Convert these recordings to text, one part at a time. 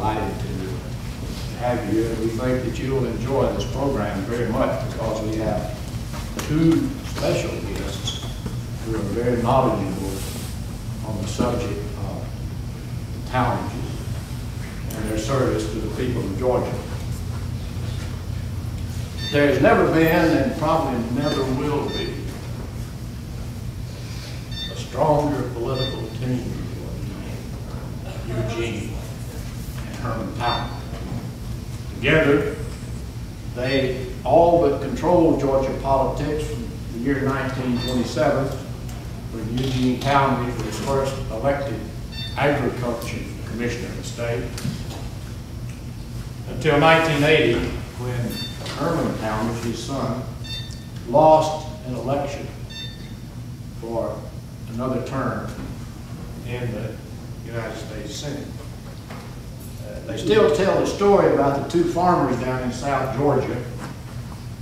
delighted to have you, and we think that you'll enjoy this program very much because we have two special guests who are very knowledgeable on the subject of Talmadges and their service to the people of Georgia. There has never been, and probably never will be, a stronger political team than Eugene and Herman Talmadge. Together, they all but controlled Georgia politics from the year 1927, when Eugene Talmadge was first elected Agriculture Commissioner of the state, until 1980, when Herman Talmadge, his son, lost an election for another term in the United States Senate. They still tell the story about the two farmers down in South Georgia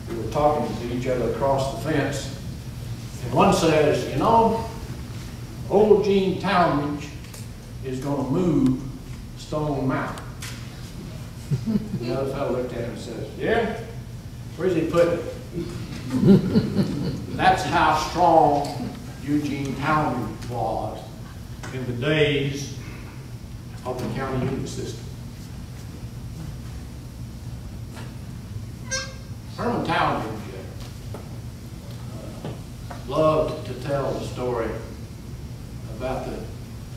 who were talking to each other across the fence. And one says, you know, old Gene Talmadge is going to move Stone Mountain. The other fellow looked at him and says, yeah? Where's he putting it? That's how strong Eugene Talmadge was in the days of the county unit system. Herman Talmadge loved to tell the story about the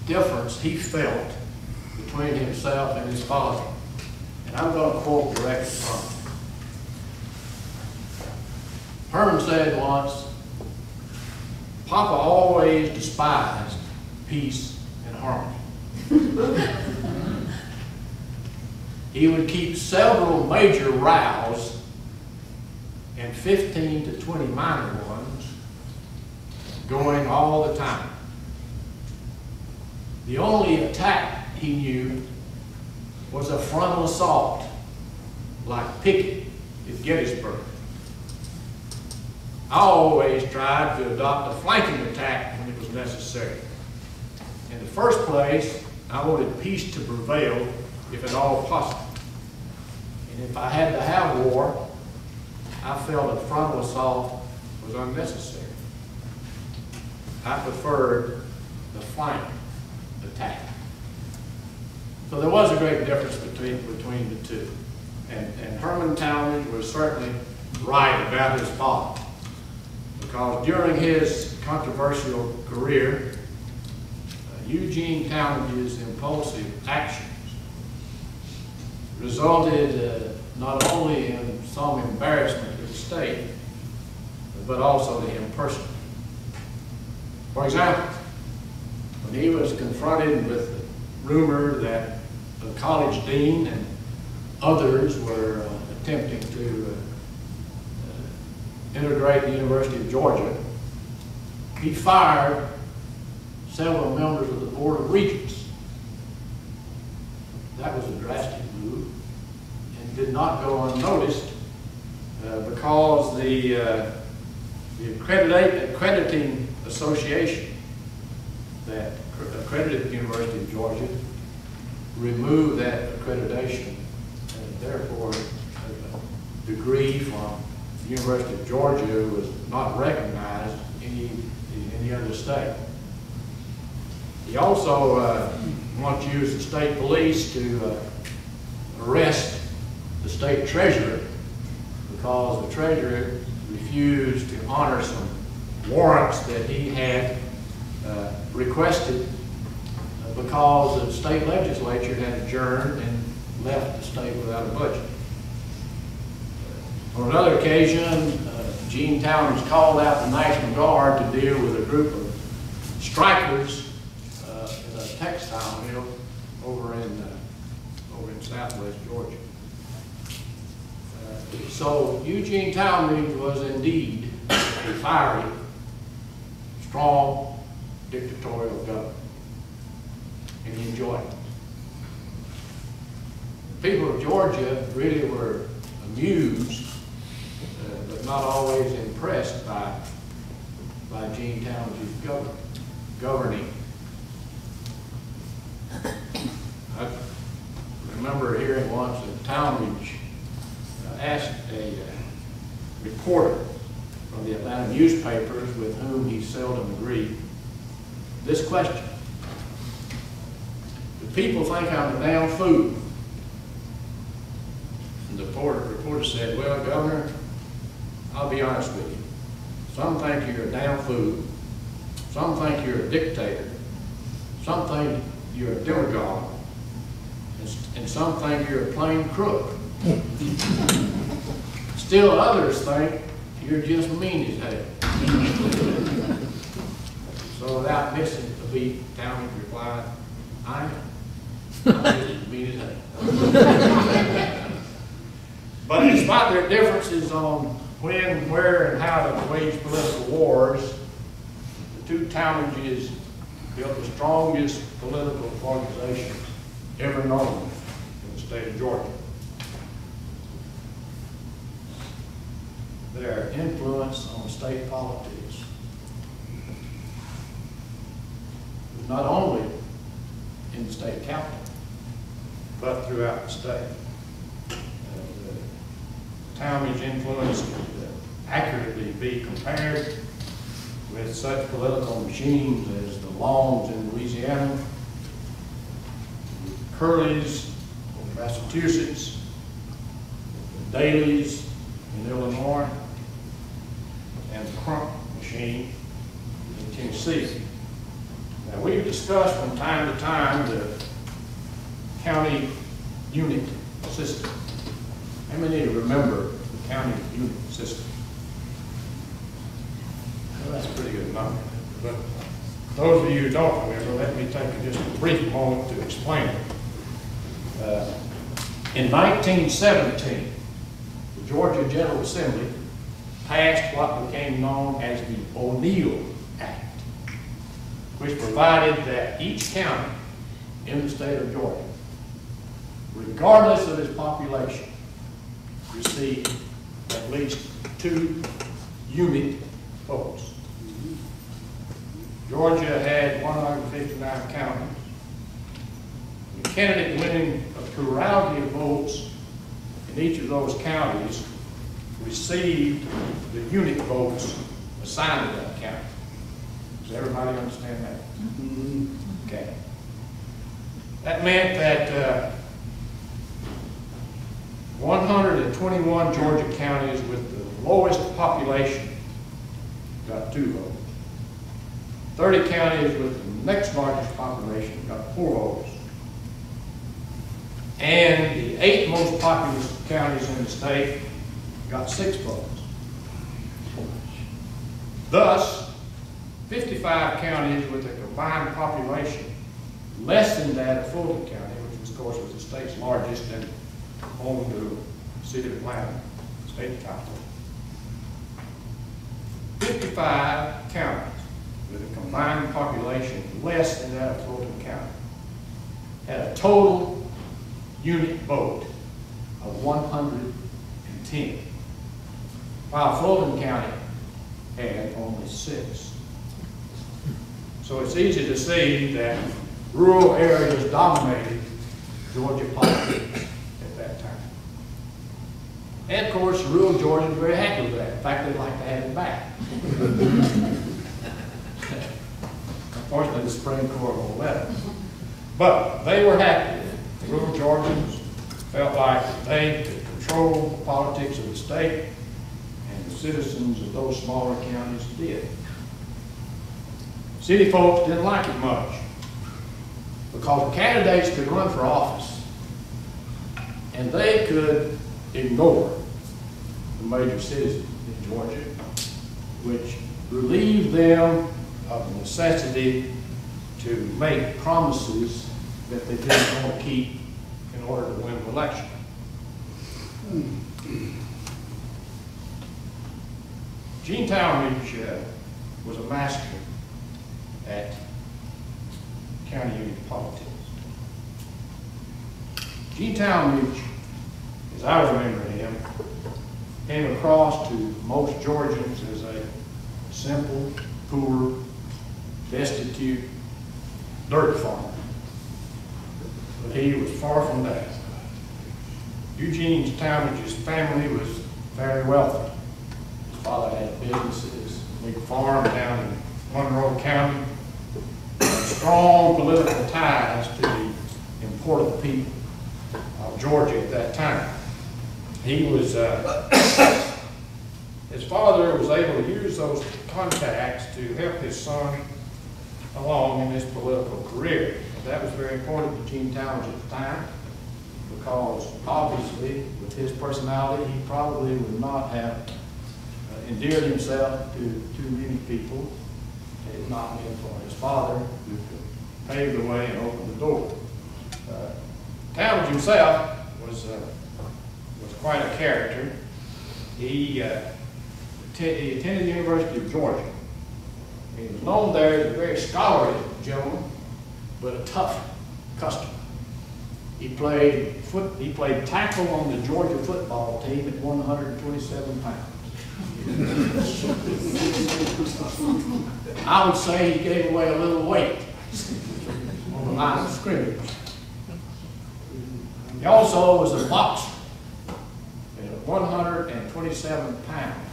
difference he felt between himself and his father. And I'm going to quote directly from him. Herman said once, "Papa always despised peace and harmony. He would keep several major rows and 15 to 20 minor ones going all the time. The only attack he knew was a frontal assault, like Pickett at Gettysburg. I always tried to adopt a flanking attack when it was necessary. In the first place, I wanted peace to prevail if at all possible. And if I had to have war, I felt a frontal assault was unnecessary. I preferred the flank attack." So there was a great difference between the two. And Herman Talmadge was certainly right about his father, because during his controversial career, Eugene Talmadge's impulsive actions resulted not only in some embarrassment to the state, but also to him personally. For example, when he was confronted with the rumor that the college dean and others were attempting to integrate the University of Georgia, he fired several members of the Board of Regents. That was a drastic move and did not go unnoticed because the accrediting association that accredited the University of Georgia removed that accreditation, and therefore a degree from the University of Georgia was not recognized in any other state. He also once used the state police to arrest the state treasurer because the treasurer refused to honor some warrants that he had requested because the state legislature had adjourned and left the state without a budget. On another occasion, Gene Talmadge called out the National Guard to deal with a group of strikers in a textile mill over in southwest Georgia. So Eugene Talmadge was indeed a fiery, strong, dictatorial governor, and he enjoyed it. The people of Georgia really were amused, but not always impressed by Gene Talmadge's governing. I remember reporter from the Atlanta newspapers with whom he seldom agreed this question. Do people think I'm a damn fool? And the reporter said, well, Governor, I'll be honest with you. Some think you're a damn fool. Some think you're a dictator. Some think you're a demagogue. And some think you're a plain crook. Still others think you're just mean as hell. So without missing a beat, Talmadge replied, I am. I'm just mean as hell. But despite their differences on when, where, and how to wage political wars, the two Talmadges built the strongest political organization ever known in the state of Georgia. Their influence on state politics was not only in the state capital, but throughout the state. Talmadge's influence could accurately be compared with such political machines as the Longs in Louisiana, Curley's in Massachusetts, the Daley's in Illinois, and the Crump machine in Tennessee. Now, we've discussed from time to time the county unit system. How many remember the county unit system? Well, that's a pretty good number. But those of you who don't remember, let me take just a brief moment to explain it. In 1917, the Georgia General Assembly passed what became known as the O'Neill Act, which provided that each county in the state of Georgia, regardless of its population, received at least 2 unit votes. Georgia had 159 counties. The candidate winning a plurality of votes in each of those counties received the unit votes assigned to that county. Does everybody understand that? Mm-hmm. Okay. That meant that 121 Georgia counties with the lowest population got 2 votes. 30 counties with the next largest population got 4 votes. And the 8 most populous counties in the state got 6 votes. Thus, 55 counties with a combined population less than that of Fulton County, which of course was the state's largest and home to the city of Atlanta, state capital. 55 counties with a combined population less than that of Fulton County had a total unit vote of 110, while Fulton County had only 6. So it's easy to see that rural areas dominated Georgia politics at that time. And of course, rural Georgia was very happy with that. In fact, they'd like to have it back. Unfortunately, the Supreme Court won't let them. But they were happy with it. The rural Georgians felt like they could control the politics of the state, and the citizens of those smaller counties did. City folks didn't like it much because the candidates could run for office and they could ignore the major cities in Georgia, which relieved them of the necessity to make promises that they didn't want to keep in order to win an election. Gene Talmadge was a master at county unit politics. Gene Talmadge, as I remember him, came across to most Georgians as a simple, poor, destitute dirt farmer. But he was far from that. Eugene Talmadge's family was very wealthy. father had businesses, a big farm down in Monroe County, strong political ties to the important people of Georgia at that time. He was, his father was able to use those contacts to help his son along in his political career. That was very important to Gene Talmadge at the time, because obviously with his personality he probably would not have endeared himself to too many people had it not been for his father, who paved the way and opened the door. Talmadge himself was quite a character. He attended the University of Georgia. He was known there as a very scholarly gentleman, but a tough customer. He played tackle on the Georgia football team at 127 pounds. I would say he gave away a little weight on the line of scrimmage. He also was a boxer. At 127 pounds,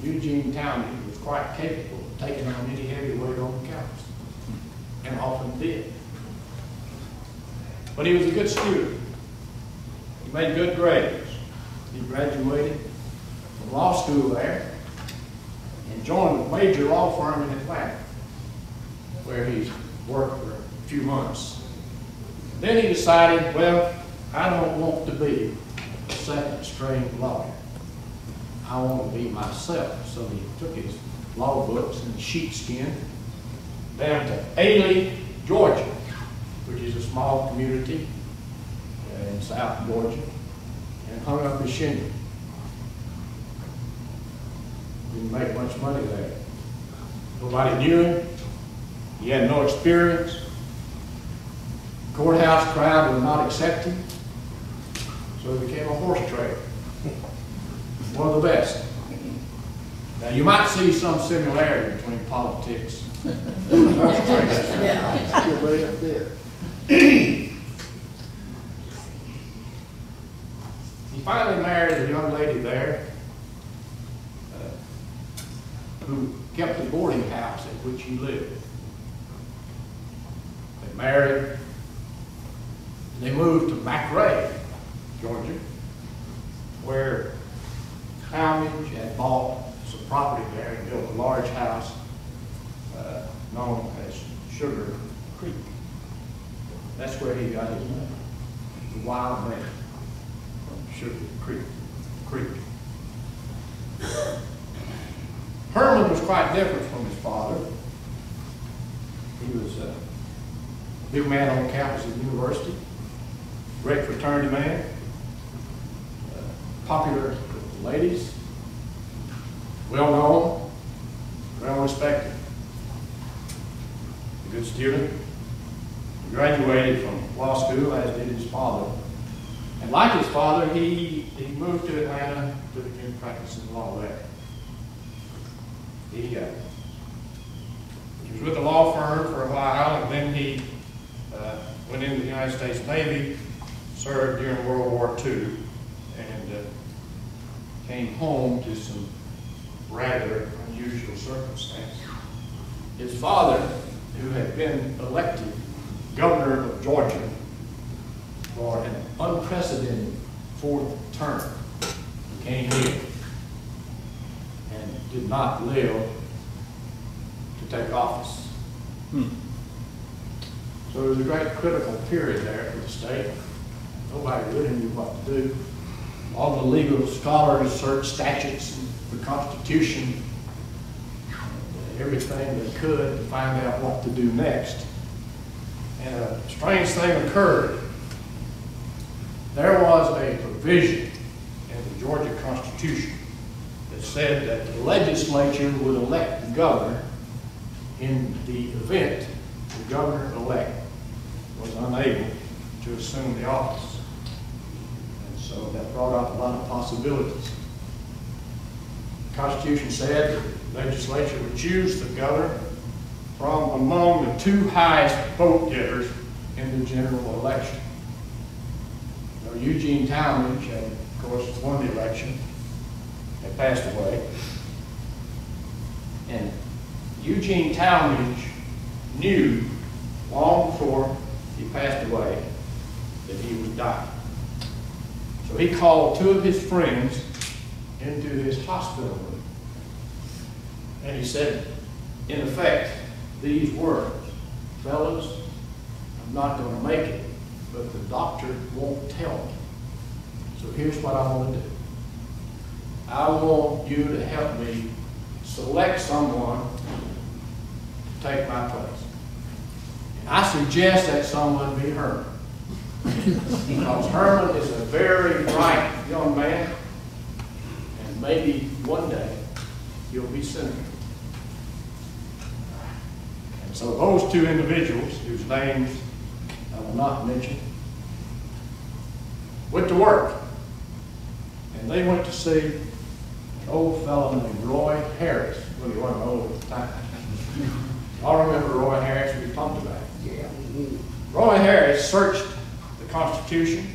Eugene Talmadge was quite capable of taking on any heavy weight on the campus, and often did. But he was a good student. He made good grades. He graduated from law school there and joined a major law firm in Atlanta, where he worked for a few months. Then he decided, well, I don't want to be a second-string lawyer. I want to be myself. So he took his law books and sheepskin down to Ailey, Georgia, which is a small community in South Georgia, and hung up his shingle. Didn't make much money there. Nobody knew him. He had no experience. The courthouse crowd would not accept him, so he became a horse trader. One of the best. Now you might see some similarity between politics and horse trading. Yeah, you're way up there. He finally married a young lady there who kept the boarding house at which he lived. They married. They moved to McRae, Georgia, where Talmadge had bought some property there and built a large house known as Sugar Creek. That's where he got his name, the wild man from Sugar Creek. Herman was quite different from his father. He was a big man on campus at the university, great fraternity man, popular with the ladies, well known, well respected, a good student. He graduated from law school, as did his father. And like his father, he moved to Atlanta to begin practicing law there. He was with the law firm for a while, and then he went into the United States Navy, served during World War II, and came home to some rather unusual circumstances. His father, who had been elected governor of Georgia for an unprecedented fourth term, came here and did not live to take office. So it was a great critical period there for the state. Nobody really knew what to do. All the legal scholars searched statutes and the Constitution, everything they could to find out what to do next. And a strange thing occurred. There was a provision in the Georgia Constitution that said that the legislature would elect the governor in the event the governor-elect was unable to assume the office. And so that brought up a lot of possibilities. The Constitution said that the legislature would choose the governor from among the two highest vote getters in the general election. Now, Eugene Talmadge had, of course, won the election and passed away. And Eugene Talmadge knew long before he passed away that he was dying. So he called two of his friends into his hospital room. And he said, in effect, these words: "Fellas, I'm not going to make it, but the doctor won't tell me. So here's what I want to do. I want you to help me select someone to take my place. And I suggest that someone be Herman. Because Herman is a very bright young man, and maybe one day he'll be senator." And so those two individuals, whose names I will not mention, went to work. And they went to see an old fellow named Roy Harris. Well, he wasn't old at the time. Y'all remember Roy Harris? We talked about it. Yeah. Roy Harris searched the Constitution,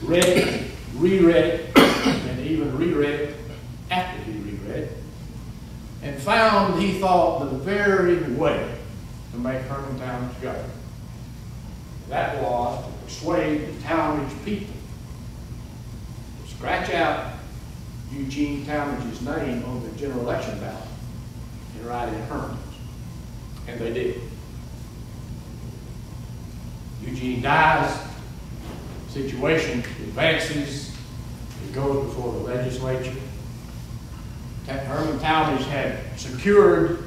read it, reread it, and even reread it after he reread it, and found, he thought, the very way to make Herman Talmadge governor. That was to persuade the Talmadge people to scratch out Eugene Talmadge's name on the general election ballot and write in Herman's. And they did. Eugene dies, situation advances, it goes before the legislature. Herman Talmadge had secured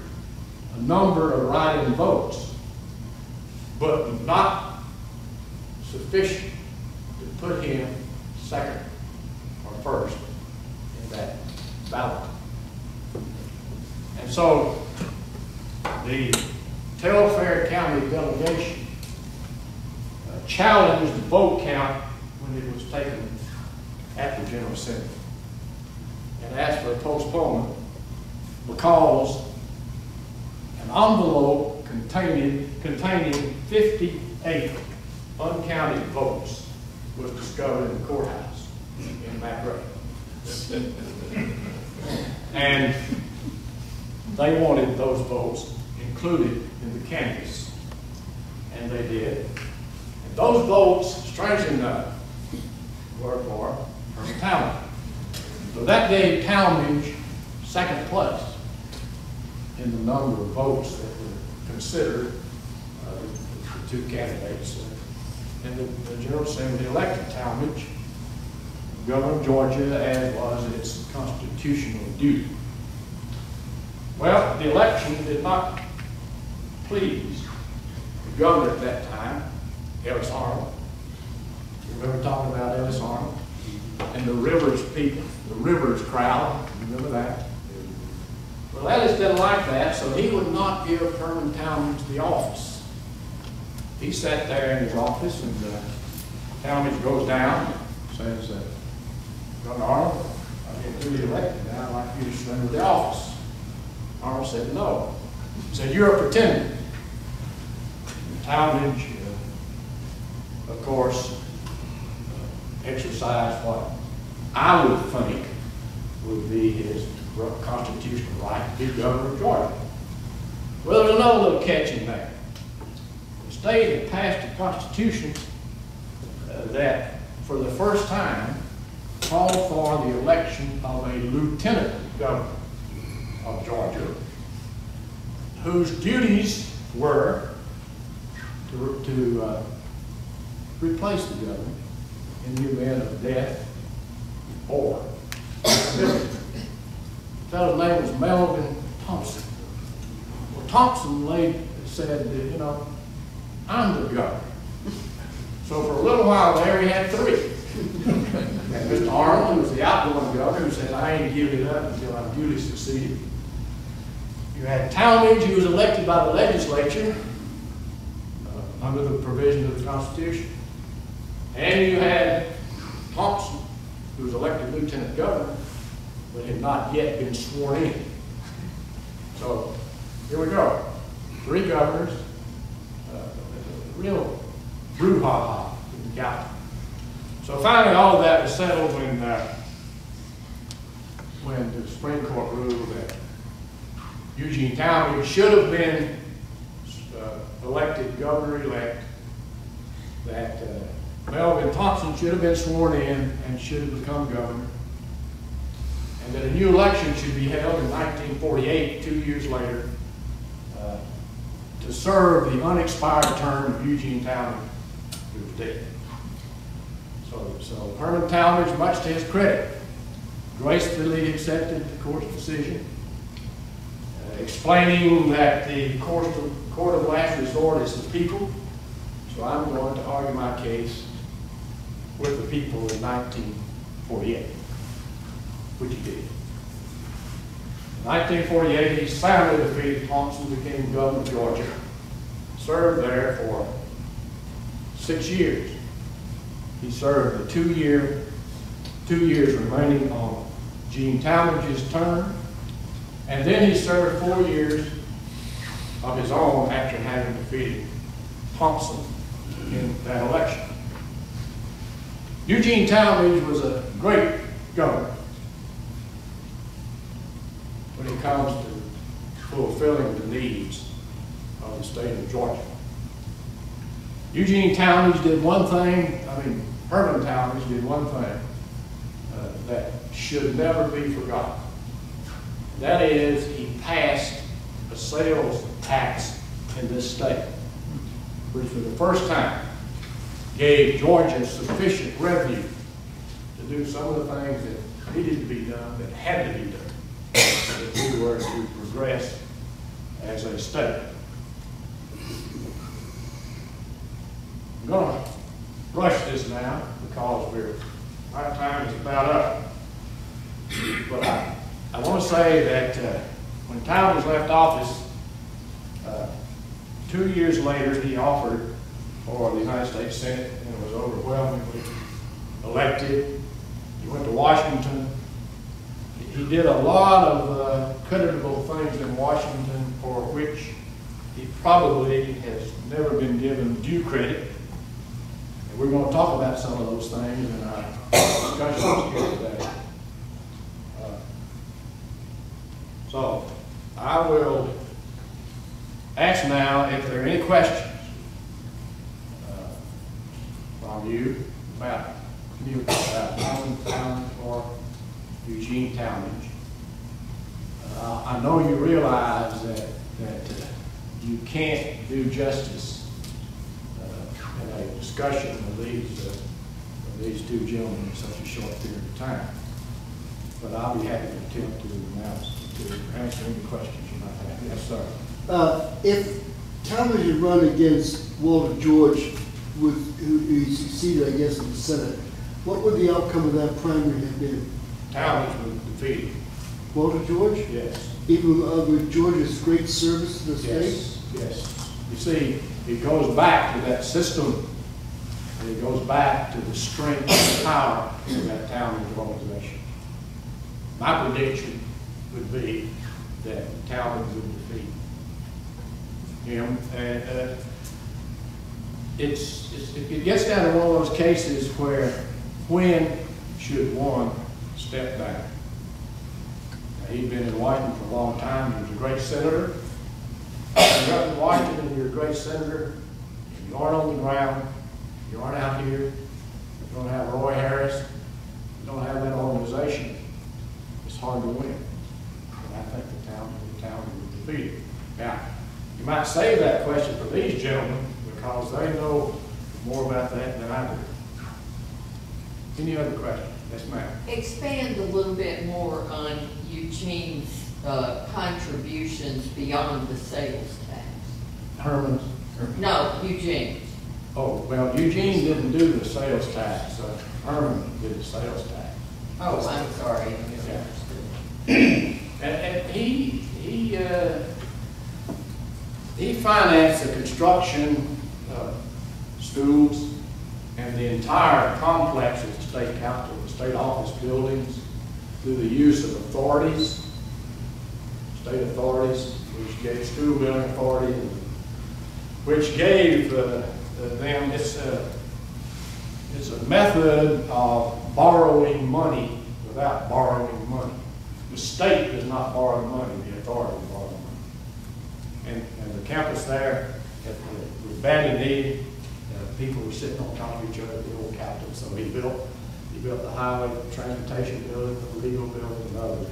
a number of write-in votes, but not sufficient to put him second or first in that ballot. And so the Telfair County delegation challenged the vote count when it was taken at the General Assembly and asked for a postponement because an envelope containing 58 uncounted votes was discovered in the courthouse in Mac Ray. And they wanted those votes included in the canvass, and they did. And those votes, strangely enough, were for Herman Talmadge. So that gave Talmadge second place in the number of votes that were considered the two candidates. And the General Assembly elected Talmadge governor of Georgia, as was its constitutional duty. Well, the election did not please the governor at that time, Ellis Arnold. You remember talking about Ellis Arnold? And the Rivers people, the Rivers crowd, remember that? Well, Ellis didn't like that, so he would not give Herman Talmadge the office. He sat there in his office, and Talmadge goes down, says, "Governor Arnold, I get duly elected now, I'd like you to surrender the office." Arnold said no. He said, "You're a pretender." Talmadge, of course, exercised what I would think would be his constitutional right to be governor of Georgia. Well, there's another little catch in there. The state had passed a constitution that, for the first time, called for the election of a lieutenant governor of Georgia, whose duties were to replace the governor in the event of death or disability. The fellow's name was Melvin Thompson. Well, Thompson said, you know, I'm the governor. So for a little while there, he had three. And Mr. Arnold, who was the outgoing governor, who said, I ain't giving it up until I'm duly succeeded. You had Talmadge, who was elected by the legislature under the provisions of the Constitution. And you had Thompson, who was elected lieutenant governor, but had not yet been sworn in. So here we go. Three governors, real brouhaha in the county. So finally all of that was settled when the Supreme Court ruled that Eugene Talmadge should have been elected governor-elect, that Melvin Thompson should have been sworn in and should have become governor, and that a new election should be held in 1948, 2 years later, to serve the unexpired term of Eugene Talmadge, who was dead. So Herman Talmadge, much to his credit, gracefully accepted the court's decision, explaining that the court of last resort is the people. So I'm going to argue my case with the people in 1948, which he did. In 1948, he soundly defeated Thompson, became governor of Georgia, served there for 6 years. He served the 2 years remaining on Gene Talmadge's term, and then he served 4 years of his own after having defeated Thompson in that election. Eugene Talmadge was a great governor when it comes to fulfilling the needs of the state of Georgia. Eugene Talmadge did one thing, Herman Talmadge did one thing that should never be forgotten. That is, he passed a sales tax in this state, which for the first time gave Georgia sufficient revenue to do some of the things that needed to be done, that had to be done, if we were to progress as a state. I'm going to rush this now because our time is about up. But I want to say that when Talmadge left office, 2 years later, he offered for the United States Senate and was overwhelmingly elected. He went to Washington. He did a lot of creditable things in Washington for which he probably has never been given due credit. And we're going to talk about some of those things in our discussions here today. So I will ask now if there are any questions from you about Herman Talmadge or Eugene Talmadge. I know you realize that you can't do justice in a discussion of these two gentlemen in such a short period of time. But I'll be happy to attempt to answer any questions you might have. Yes, sir. If Talmadge had run against Walter George, who he succeeded, I guess, in the Senate, what would the outcome of that primary have been? Talmadge was defeated. Walter George? Yes. Even with George's great service to the state? Yes. You see, it goes back to that system, and it goes back to the strength and power of that Talmadge organization. My prediction would be that Talmadge would defeat him. And it gets down to one of those cases where when should one step back? Now, he'd been in Washington for a long time. He was a great senator. You're up in Washington and you're a great senator. You aren't on the ground. You aren't out here. You don't have Roy Harris. You don't have that organization. It's hard to win. And I think the town would defeat it. Now, you might save that question for these gentlemen because they know more about that than I do. Any other questions? Yes, ma'am. Expand a little bit more on Eugene's contributions beyond the sales tax. Herman's? No, Eugene's. Oh, well, Eugene didn't do the sales tax. Herman did the sales tax. Oh, I'm sorry. I misunderstood. And he financed the construction of schools and the entire complex of the state capitol, the state office buildings, through the use of authorities, state authorities, which gave school building authority, which gave them it's a method of borrowing money without borrowing money. The state does not borrow money, the authority borrows money. And the campus there was badly needed. People were sitting on top of each other, the old captain. So he built the highway, transportation building, the legal building, and others.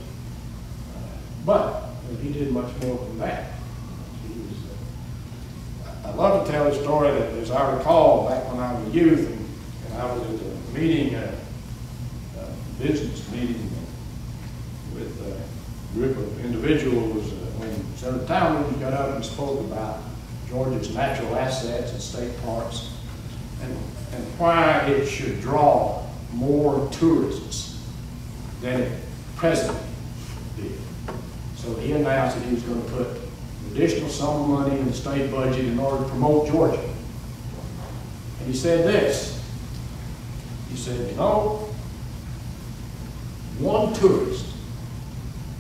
But he did much more than that. He was, I love to tell the story that, as I recall, back when I was a youth, and I was at a meeting, a business meeting with a group of individuals when Senator Talmadge got up and spoke about Georgia's natural assets and state parks and why it should draw more tourists than it presently did. So he announced that he was going to put an additional sum of money in the state budget in order to promote Georgia. And he said this. He said, you know, one tourist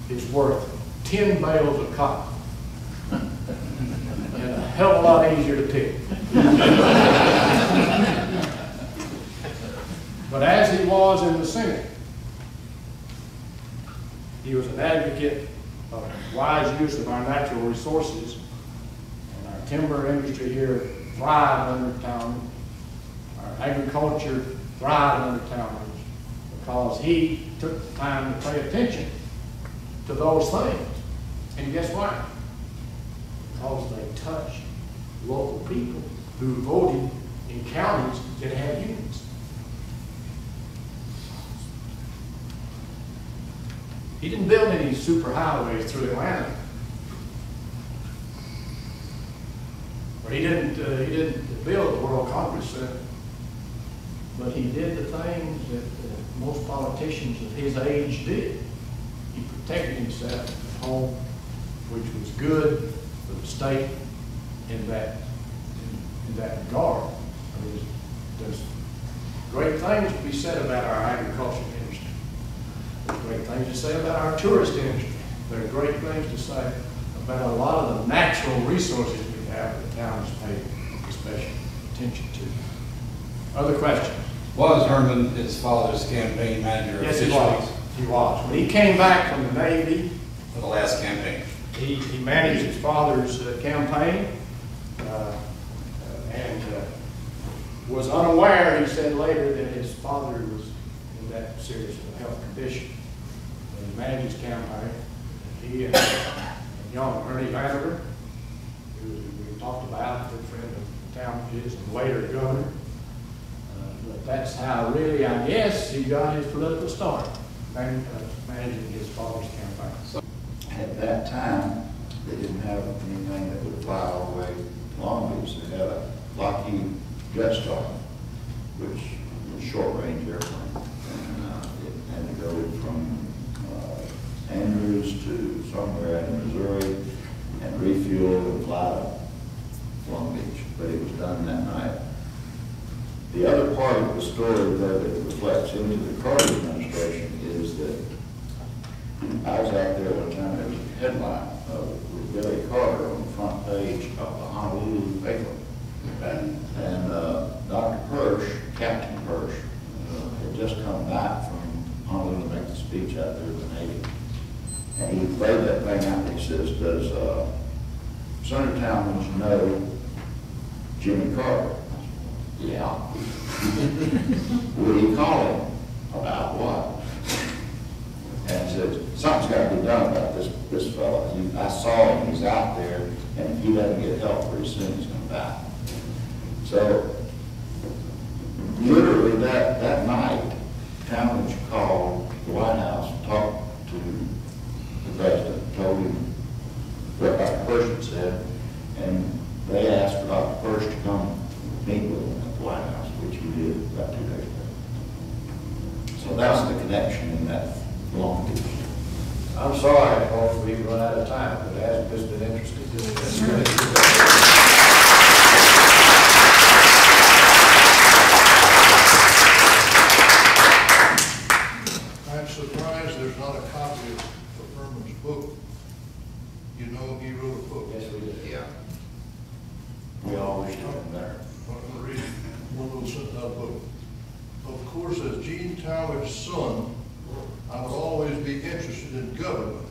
is worth 10 bales of cotton. And a hell of a lot easier to pick. But as he was in the Senate, he was an advocate of wise use of our natural resources, and our timber industry here thrived under Talmadge. Our agriculture thrived under Talmadge because he took the time to pay attention to those things. And guess why? Because they touch local people who voted in counties that had unions. He didn't build any super highways through Atlanta. Or he didn't build the World Congress Center. But he did the things that most politicians of his age did. He protected himself at home, which was good for the state in that regard. I mean, there's great things to be said about our agricultural industry. There's great things to say about our tourist industry. There are great things to say about a lot of the natural resources we have that the town has paid special attention to. Other questions? Was Herman his father's campaign manager? Yes, he was. He was. When he came back from the Navy, For the last campaign. he managed his father's campaign and was unaware, he said later, that his father was in that serious of a health condition. And he managed his campaign. He and young Ernie Vandiver, who we talked about, a good friend of Talmadge's and later governor. But that's how really, I guess, he got his political start, managing his father's campaign. At that time, they didn't have anything that would fly all the way to Long Beach. They had a Lockheed Jetstar, which was a short-range airplane. And it had to go from Andrews to somewhere in Missouri and refuel and fly to Long Beach. But it was done that night. The other part of the story, though, that reflects into the Carter administration is that I was out there one time, there was a headline with Billy Carter on the front page of the Honolulu paper. And Dr. Persh, Captain Persh, had just come back from Honolulu to make the speech out there with the Navy. And he laid that thing out and he says, does Senator Talmadge know Jimmy Carter? Yeah. Would he call him about what? And he said, something's got to be done about this fellow. I saw him, he's out there, and if he doesn't get help pretty soon, he's going to die. So, literally that night, Talmadge called the White House, talked to the president, told him what Dr. Persh had said, and they asked for Dr. Persh to come meet with him at the White House, which he did about 2 days ago. So that's the connection in that long beach. I'm sorry, folks, we've run out of time, but it has just been interesting. I'm surprised there's not a copy of Herman's book. You know he wrote a book. Yes, we did. Yeah. We all wish to have there. I'm going to read one little sentence out of the book. Of course, as Gene Talmadge's son, I would always be interested in government.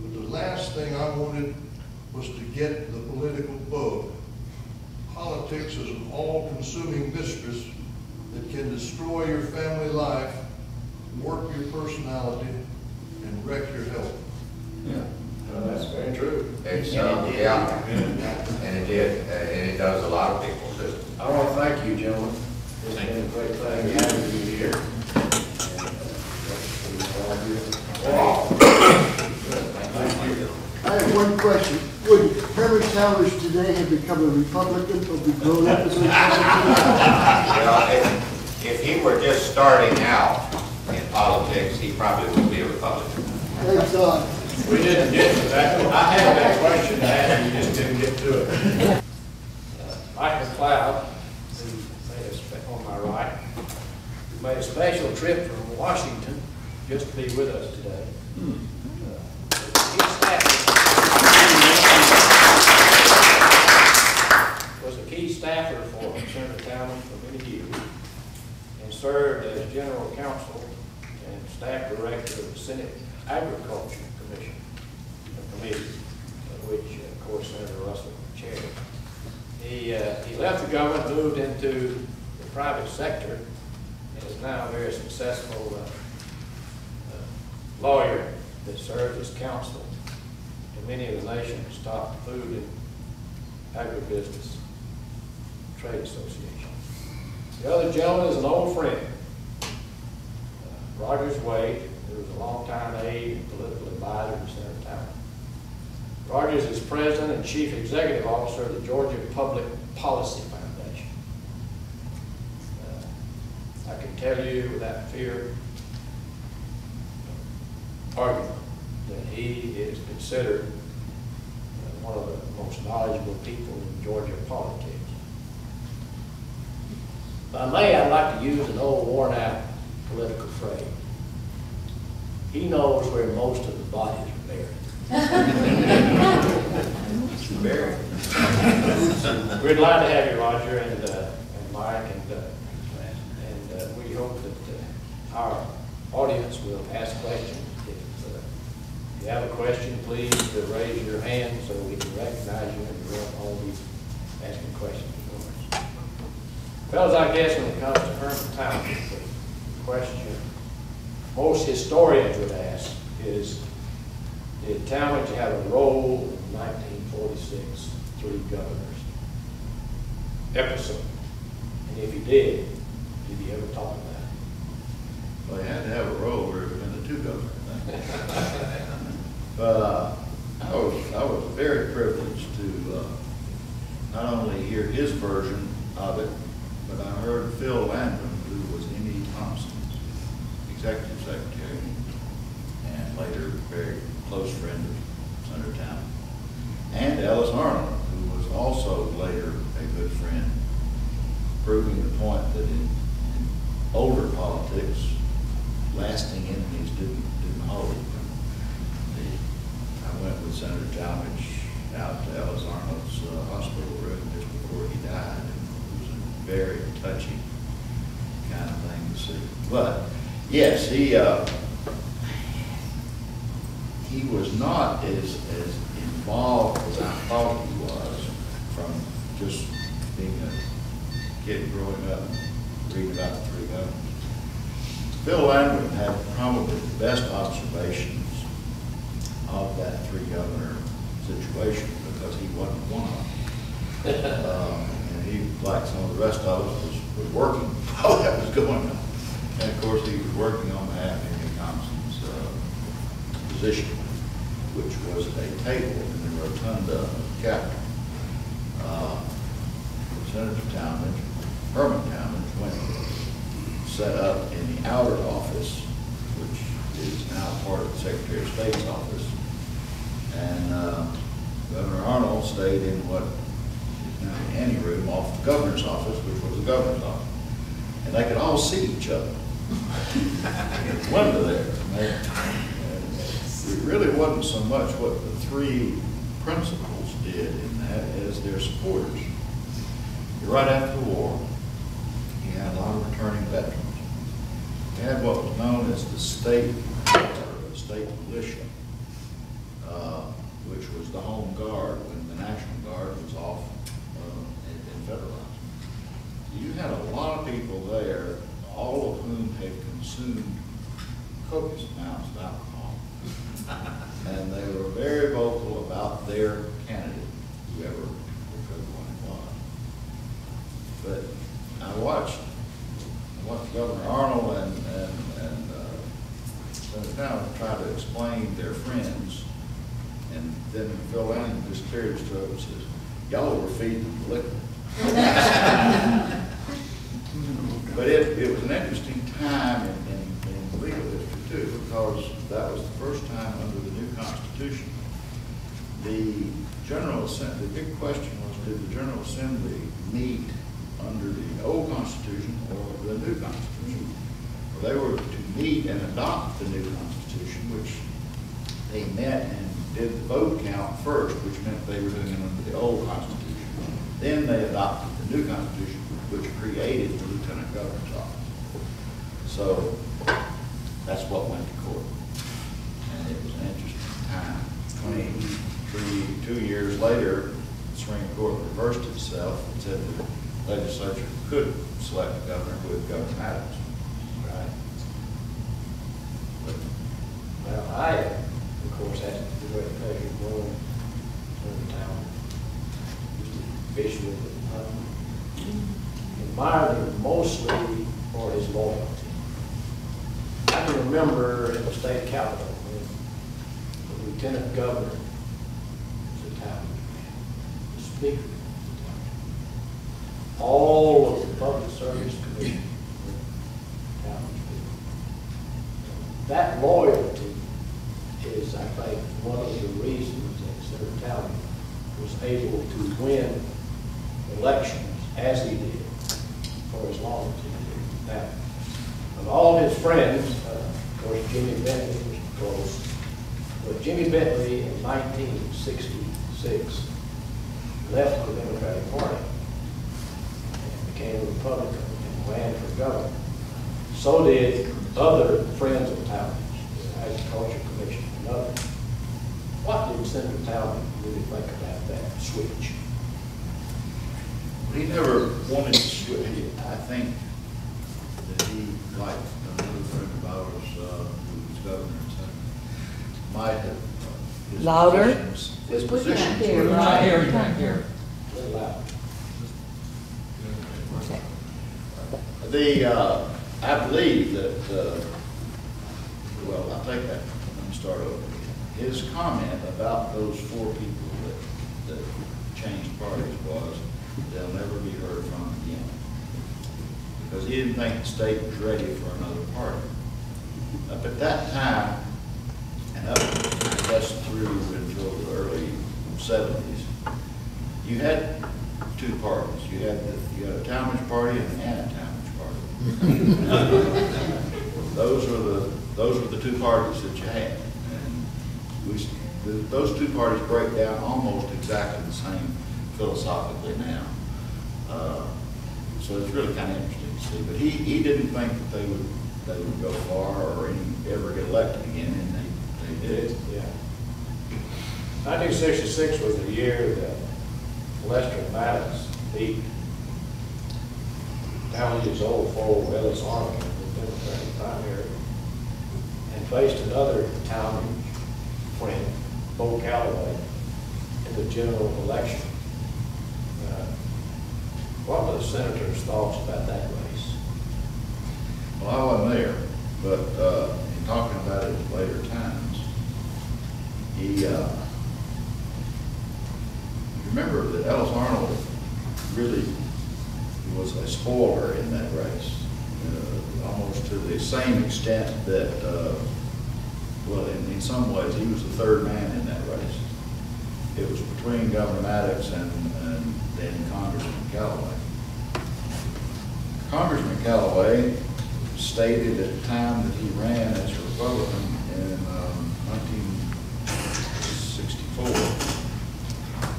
But the last thing I wanted was to get the political bug. Politics is an all-consuming mistress that can destroy your family life, warp your personality, and wreck your health. Yeah. That's very true. It's, yeah, and it did, and it does a lot of people too. I want to thank you, gentlemen. It's been a great thing having you here. Thank you. I have one question. Would Herman Talmadge today have become a Republican or be grown up as a Republican? Well, if he were just starting out in politics, he probably would be a Republican. Thank God. We didn't get to that. I had that question to ask, we just didn't get to it. Mike McLeod, who made on my right, who made a special trip from Washington just to be with us today. Was a key staffer for Senator Talmadge for many years and served as general counsel and staff director of the Senate Agriculture Commission, a committee of which, of course, Senator Russell chaired. He left the government, moved into the private sector, and is now a very successful lawyer that serves as counsel to many of the nation's top food and agribusiness trade associations. The other gentleman is an old friend, Rogers Wade, who was a longtime aide and political advisor to Senator Talmadge. Rogers is president and chief executive officer of the Georgia Public Policy Foundation. I can tell you without fear of argument that he is considered one of the most knowledgeable people in Georgia politics. If I may, I'd like to use an old worn-out political phrase. He knows where most of the bodies are buried. We're glad to have you, Roger, and Mike, and we hope that our audience will ask questions. If you have a question, please raise your hand so we can recognize you and we won't all be asking questions. Fellas, I guess when it comes to Herman Talmadge, the question most historians would ask is, did Talmadge have a role in the 1946 Three Governors episode? And if he did he ever talk about it? Well, he had to have a role where it was in the two governors. But I was very privileged to not only hear his version of it, but I heard Phil Landrum, who was M.E. Thompson's executive secretary, and later very close friend of Senator Talmadge, and Ellis Arnold, who was also later a good friend, proving the point that in older politics, lasting enemies didn't hold. I went with Senator Talmadge out to Ellis Arnold's hospital room just before he died. It was a very touching kind of thing to see. But yes, he was not as involved as I thought he was from just being a kid growing up and reading about the Three Governors. Phil Landrum had probably the best observations of that three-governor situation because he wasn't one of them. And he, like some of the rest of us, was working while that was going on. And of course, he was working on behalf of M.E. Thompson's position, which was a table in the rotunda of the Capitol. Senator Talmadge, Herman Talmadge, went set up in the outer office, which is now part of the Secretary of State's office. And Governor Arnold stayed in what is now the anteroom off the governor's office, which was the governor's office. And they could all see each other. Window there. It really wasn't so much what the three principals did in that as their supporters. Right after the war, he had a lot of returning veterans. He had what was known as the state militia, which was the home guard you had a lot of people there, all of whom had consumed copious amounts of alcohol. And they were very vocal about their candidate, whoever one it was. But I watched Governor Arnold and Senator Talmadge try to explain their friends, and then Phil Lanning just cleared his throat and says, y'all were feeding them liquor. But it was an interesting time in legal history too, because that was the first time under the new Constitution. The General Assembly, the big question was, did the General Assembly meet under the old Constitution or the new Constitution? Well, they were to meet and adopt the new Constitution, which they met and did the vote count first, which meant they were doing it under the old Constitution. Then they adopted the new Constitution, which created the Lieutenant Governor's office. So that's what went to court. And it was an interesting time. 2 years later, the Supreme Court reversed itself and said the legislature could select a governor with Governor Adams. Right? Well, I, of course, had the great pleasure of going to the town, fish with him. Admired him mostly for his loyalty. I can remember in the state capitol when the lieutenant governor was a town man, the speaker was a town man. All of the public service commission were town people. That loyalty is, I think, one of the reasons that Senator Talmadge was able to win elections as he did for as long as he did. Now, of all his friends, of course, Jimmy Bentley was close, but Jimmy Bentley in 1966 left the Democratic Party and became a Republican and ran for governor. So did other friends of Talmadge, the Agriculture Commission and others. What did Senator Talmadge really think about that switch? He never wanted to switch. I think that he, like another friend of ours who was governor and senator, might have his Louder? positions- His We can't positions hear, were right? Here. A little loud. I believe that, well, I'll take that. Let me start over. His comment about those 4 people that changed parties was, they'll never be heard from again. Because he didn't think the state was ready for another party. Up at that time, and up, I guess, through until the early 70s, you had 2 parties. You had a Talmadge party and an anti-Talmadge party. Those were the 2 parties that you had. And those 2 parties break down almost exactly the same philosophically now. So it's really kind of interesting to see. But he didn't think that they would go far or ever get elected again, and they did. Yeah. 1966 was the year that Lester Maddox beat Talmadge's old foe, Ellis Arnold, in the Democratic primary, and faced another Talmadge friend, Bo Calloway, in the general election. What were the senator's thoughts about that race? Well, I wasn't there, but in talking about it at later times, he remember that Ellis Arnold really was a spoiler in that race, almost to the same extent that, well, in some ways, he was the 3rd man in that race. It was between Governor Maddox and then Congressman Calloway. Congressman Calloway stated at the time that he ran as a Republican in 1964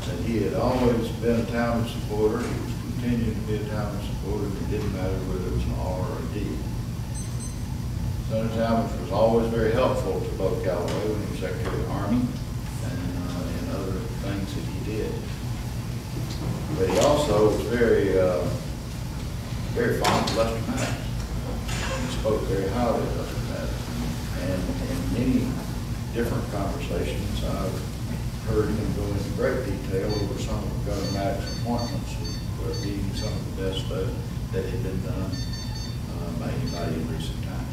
that he had always been a Talmadge supporter. He was continuing to be a Talmadge supporter. It didn't matter whether it was an R or a D. Senator Talmadge was always very helpful to both Calloway when he was Secretary of the Army and other things that he did. But he also was very very fond of Lester Maddox. He spoke very highly of Lester Maddox. And in many different conversations, I've heard him go into great detail over some of Governor Maddox's appointments, being some of the best that had been done by anybody in recent time.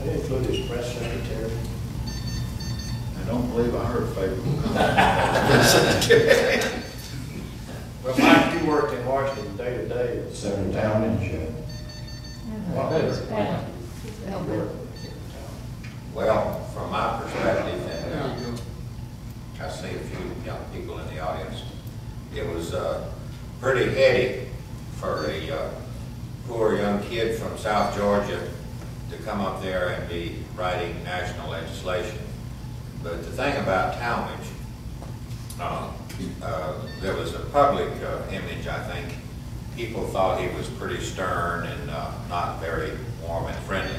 They include his press secretary. I don't believe I heard favorable comments. Well, Mike, you worked in Washington day to day with Senator Talmadge. Well, from my perspective, and I see a few young people in the audience, it was pretty heady for a poor young kid from South Georgia to come up there and be writing national legislation. But the thing about Talmadge, there was a public image, I think. People thought he was pretty stern and not very warm and friendly.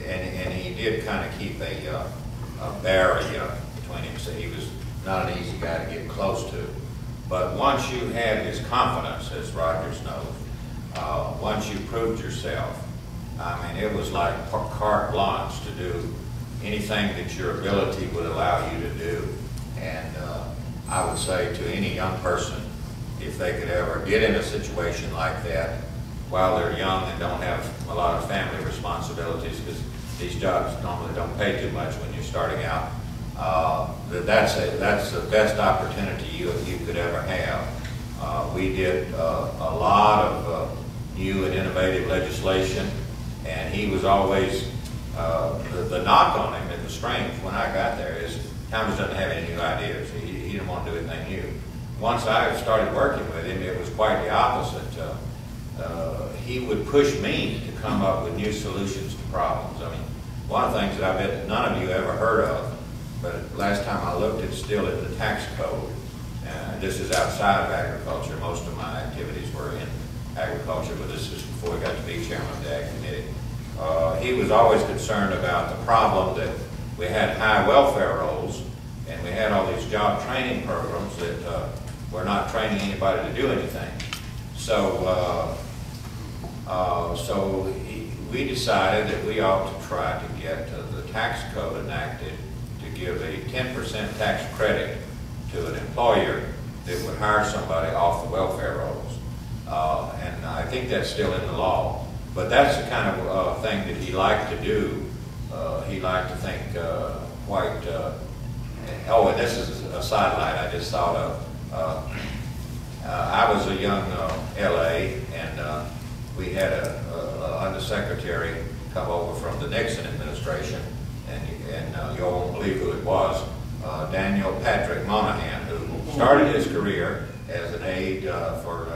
And he did kind of keep a barrier between him, so he was not an easy guy to get close to. But once you had his confidence, as Rogers knows, once you proved yourself, I mean, it was like carte blanche to do anything that your ability would allow you to do. And I would say to any young person, if they could ever get in a situation like that while they're young and don't have a lot of family responsibilities, because these jobs normally don't pay too much when you're starting out, that's the best opportunity you could ever have. We did a lot of new and innovative legislation, and he was always, the knock on him, and the strength when I got there is Talmadge doesn't have any new ideas. He didn't want to do anything new. Once I started working with him, it was quite the opposite. He would push me to come up with new solutions to problems. I mean, one of the things that I bet none of you ever heard of, but last time I looked, it's still in the tax code. This is outside of agriculture. Most of my activities were in agriculture, but this is before I got to be chairman of the Ag Committee. He was always concerned about the problem that we had high welfare rolls, and we had all these job training programs that were not training anybody to do anything. So, we decided that we ought to try to get the tax code enacted to give a 10% tax credit to an employer that would hire somebody off the welfare rolls. And I think that's still in the law. But that's the kind of thing that he liked to do. He liked to think quite, oh, and this is a sidelight I just thought of. I was a young LA, and we had a undersecretary come over from the Nixon administration, and you all won't believe who it was, Daniel Patrick Moynihan, who started his career as an aide for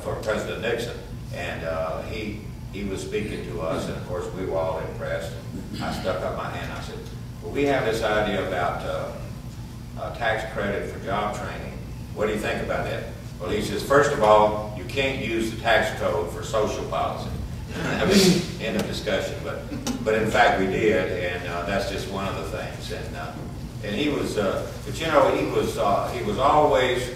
for President Nixon, and he was speaking to us, and of course we were all impressed. And I stuck up my hand. I said, "Well, we have this idea about tax credit for job training. What do you think about that?" Well, he says, "First of all, you can't use the tax code for social policy." I mean, end of discussion. But in fact we did, and that's just one of the things. And he was, but you know, he was always.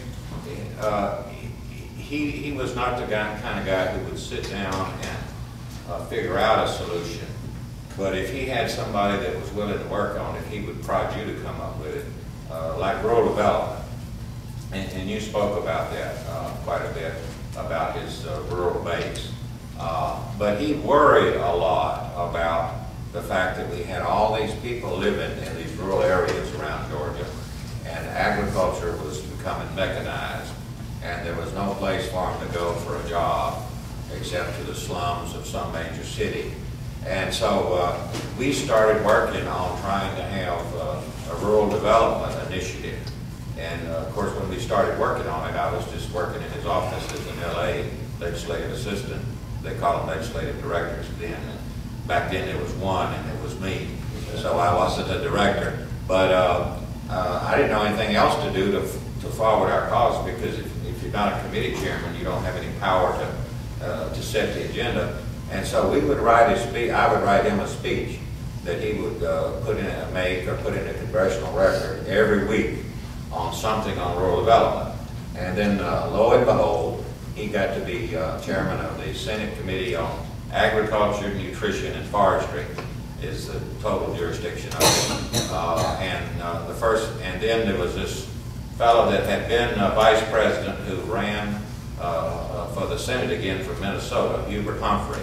He was not the kind of guy who would sit down and figure out a solution. But if he had somebody that was willing to work on it, he would prod you to come up with it, like rural development. And you spoke about that quite a bit, about his rural base. But he worried a lot about the fact that we had all these people living in these rural areas around Georgia, and agriculture was becoming mechanized, and there was no place for them to go for a job except to the slums of some major city. And so we started working on trying to have a rural development initiative. And of course, when we started working on it, I was just working in his office as an LA legislative assistant. They call them legislative directors then. And back then there was one, and it was me. So I wasn't a director. But I didn't know anything else to do to forward our cause, because if you're not a committee chairman, you don't have any power to set the agenda. And so we would write a speech. I would write him a speech that he would put in a congressional record every week on something on rural development. And then lo and behold, he got to be chairman of the Senate Committee on Agriculture, Nutrition, and Forestry, is the total jurisdiction of it. And then there was this fellow that had been vice president who ran for the Senate again from Minnesota, Hubert Humphrey.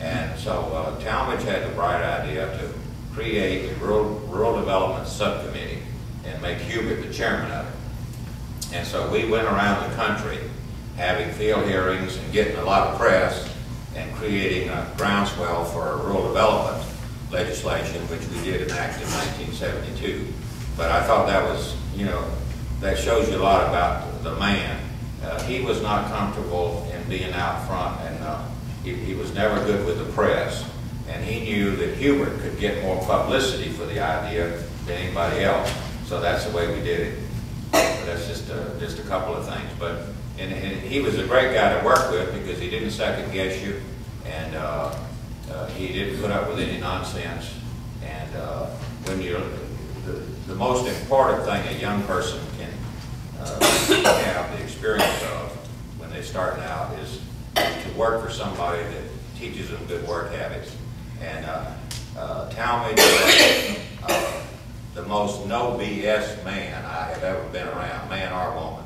And so Talmadge had the bright idea to create a rural development subcommittee and make Hubert the chairman of it. And so we went around the country having field hearings and getting a lot of press and creating a groundswell for rural development legislation, which we did enact in 1972. But I thought that was, you know, that shows you a lot about the man. He was not comfortable in being out front, and he was never good with the press. And he knew that Hubert could get more publicity for the idea than anybody else. So that's the way we did it. But that's just a couple of things. But and he was a great guy to work with because he didn't second guess you, and he didn't put up with any nonsense. And when you're the most important thing a young person can have the experience of when they're starting out is to work for somebody that teaches them good work habits. And Talmadge was the most no BS man I have ever been around, man or woman.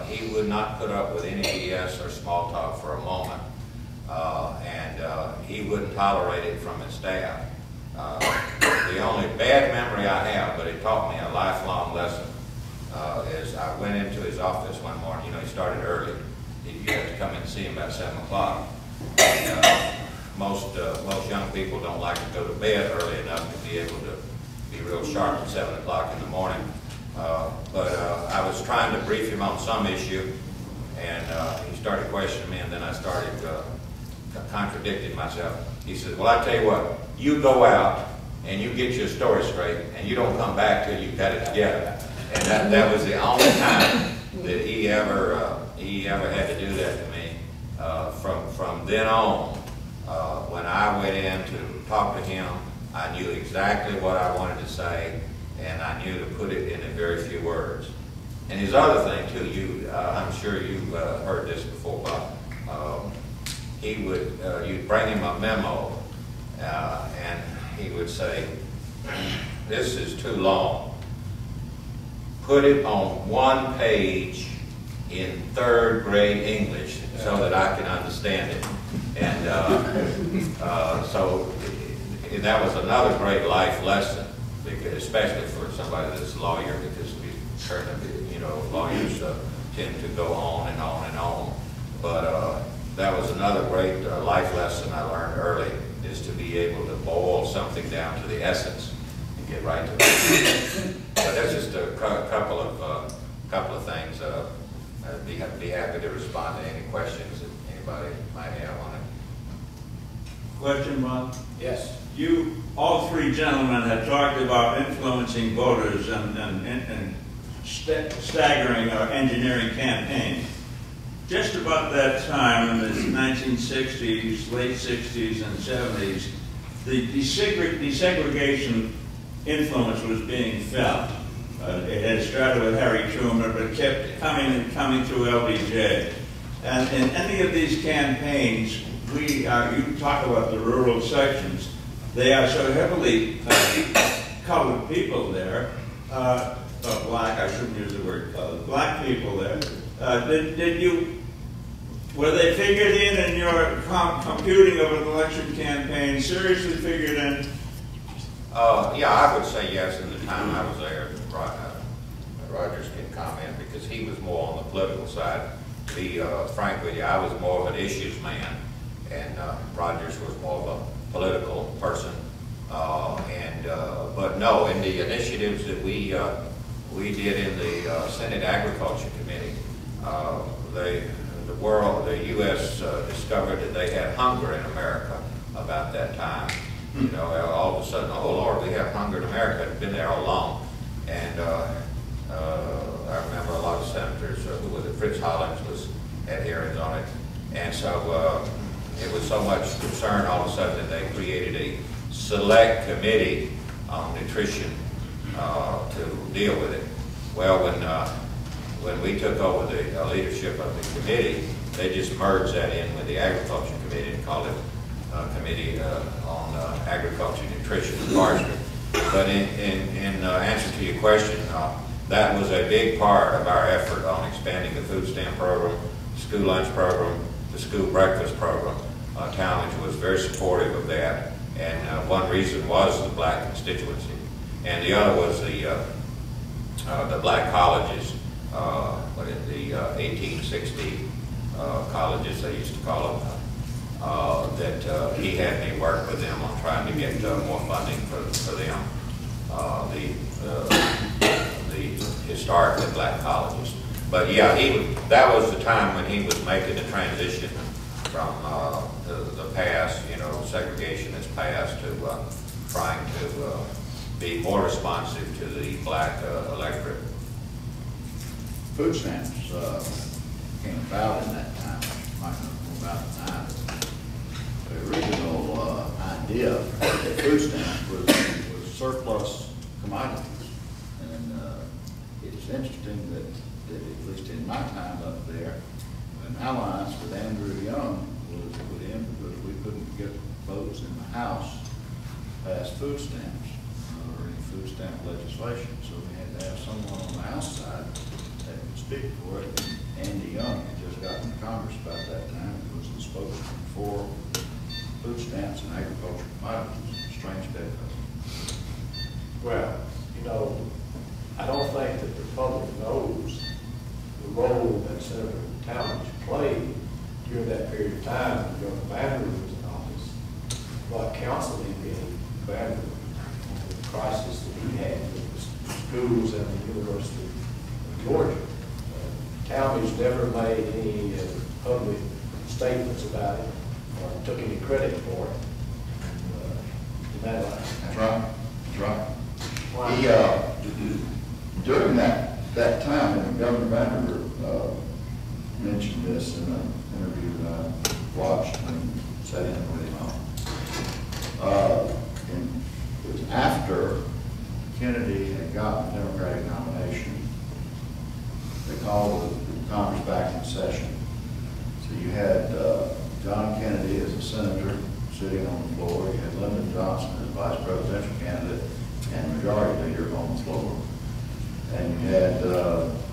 He would not put up with any BS or small talk for a moment, and he wouldn't tolerate it from his staff. The only bad memory I have, but it taught me a lifelong lesson, is I went into his office one morning. You know, he started early. You had to come in and see him about 7 o'clock. Most young people don't like to go to bed early enough to be able to be real sharp at 7 o'clock in the morning. But I was trying to brief him on some issue, and he started questioning me, and then I started contradicting myself. He said, well, I tell you what, you go out and you get your story straight, and you don't come back till you've got it together. And that was the only time that he ever had to do that to me. From then on, when I went in to talk to him, I knew exactly what I wanted to say, and I knew to put it in a very few words. And his other thing too, I'm sure you've heard this before, Bob. You'd bring him a memo, and he would say, "This is too long. Put it on one page in 3rd grade English so that I can understand it." And so that was another great life lesson, because, especially for somebody that's a lawyer, because we certainly, you know, lawyers tend to go on and on and on. But that was another great life lesson I learned early, is to be able to boil something down to the essence and get right to it. But that's just a couple of things. I'd be happy to respond to any questions that anybody might have on it. Question, Bob? Yes. You, all three gentlemen, had talked about influencing voters and staggering or engineering campaigns. Just about that time, in the 1960s, late 60s and 70s, the desegregation influence was being felt. It had started with Harry Truman, but it kept coming through LBJ. And in any of these campaigns, you talk about the rural sections. They are so heavily colored people there, black, I shouldn't use the word colored, black people there. Were they figured in your computing of an election campaign, seriously figured in? Yeah, I would say yes. In the time I was there, Rogers can comment because he was more on the political side. To be frank with you, I was more of an issues man, and Rogers was more of a political person. But no, in the initiatives that we did in the Senate Agriculture Committee, the U.S. discovered that they had hunger in America about that time. You know, all of a sudden, oh Lord, we have hunger in America. It's been there all along. And I remember a lot of senators, who was it, Fritz Hollins had hearings on it. And so it was so much concern all of a sudden that they created a select committee on nutrition to deal with it. Well, when we took over the leadership of the committee, they just merged that in with the Agriculture Committee and called it Committee on Agriculture, Nutrition, and Forestry. But in answer to your question, that was a big part of our effort on expanding the food stamp program, school lunch program, the school breakfast program. Talmadge was very supportive of that, and one reason was the black constituency, and the other was the black colleges, the 1860 colleges they used to call them. That he had me work with them on trying to get more funding for them, the historically black colleges. But yeah, that was the time when he was making the transition from the past, segregation is past, to trying to be more responsive to the black electorate. Food stamps came about in that time, might not know about the time. The original idea of the food stamps was surplus commodities. And it's interesting that at least in my time up there, an alliance with Andrew Young was put in because we couldn't get votes in the House pass food stamps or any food stamp legislation. So we had to have someone on the House side that could speak for it. And Andy Young had just gotten to Congress about that time and was the spokesman for food stamps and agricultural commodities. Strange day. Well, I don't think that the public knows the role that Senator Talmadge played during that period of time when Governor Vanderbilt was in office, what counsel he gave Vanderbilt on the crisis that he had with the schools and the University of Georgia. Talmadge never made any public statements about it or took any credit for it. That's right. That's right. He, during that time, and Governor Vanderbilt mentioned this in an interview that I watched and sat in with him on. And it was after Kennedy had gotten the Democratic nomination, they called the Congress back in session. So you had John Kennedy as a senator sitting on the floor. You had Lyndon Johnson as vice presidential candidate and majority leader on the floor. And you had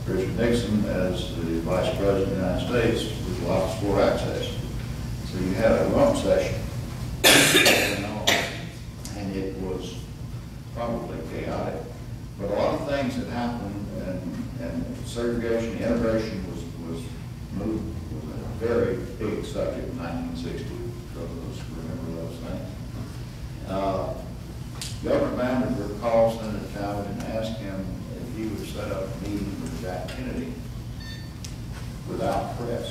Richard Nixon as the vice president of the United States with lots of floor access. So you had a rump session going on, and it was probably chaotic. But a lot of things had happened, and segregation, integration was moved, was a very big subject in 1960. Those remember those things. Governor Vanderbilt called Senator Talmadge and asked him if he would set up a meeting with Jack Kennedy without press.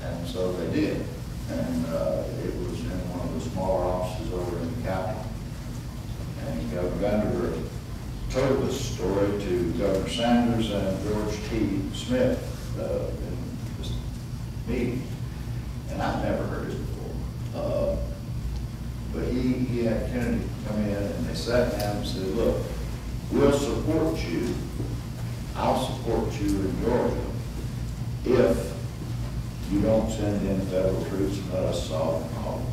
And so they did. And it was in one of the smaller offices over in the Capitol. And Governor Vanderbilt told this story to Governor Sanders and George T. Smith in this meeting. And I've never heard it before. But he had Kennedy come in, and they sat down and said, look, we'll support you. I'll support you in Georgia if you don't send in federal troops and let us solve the problem.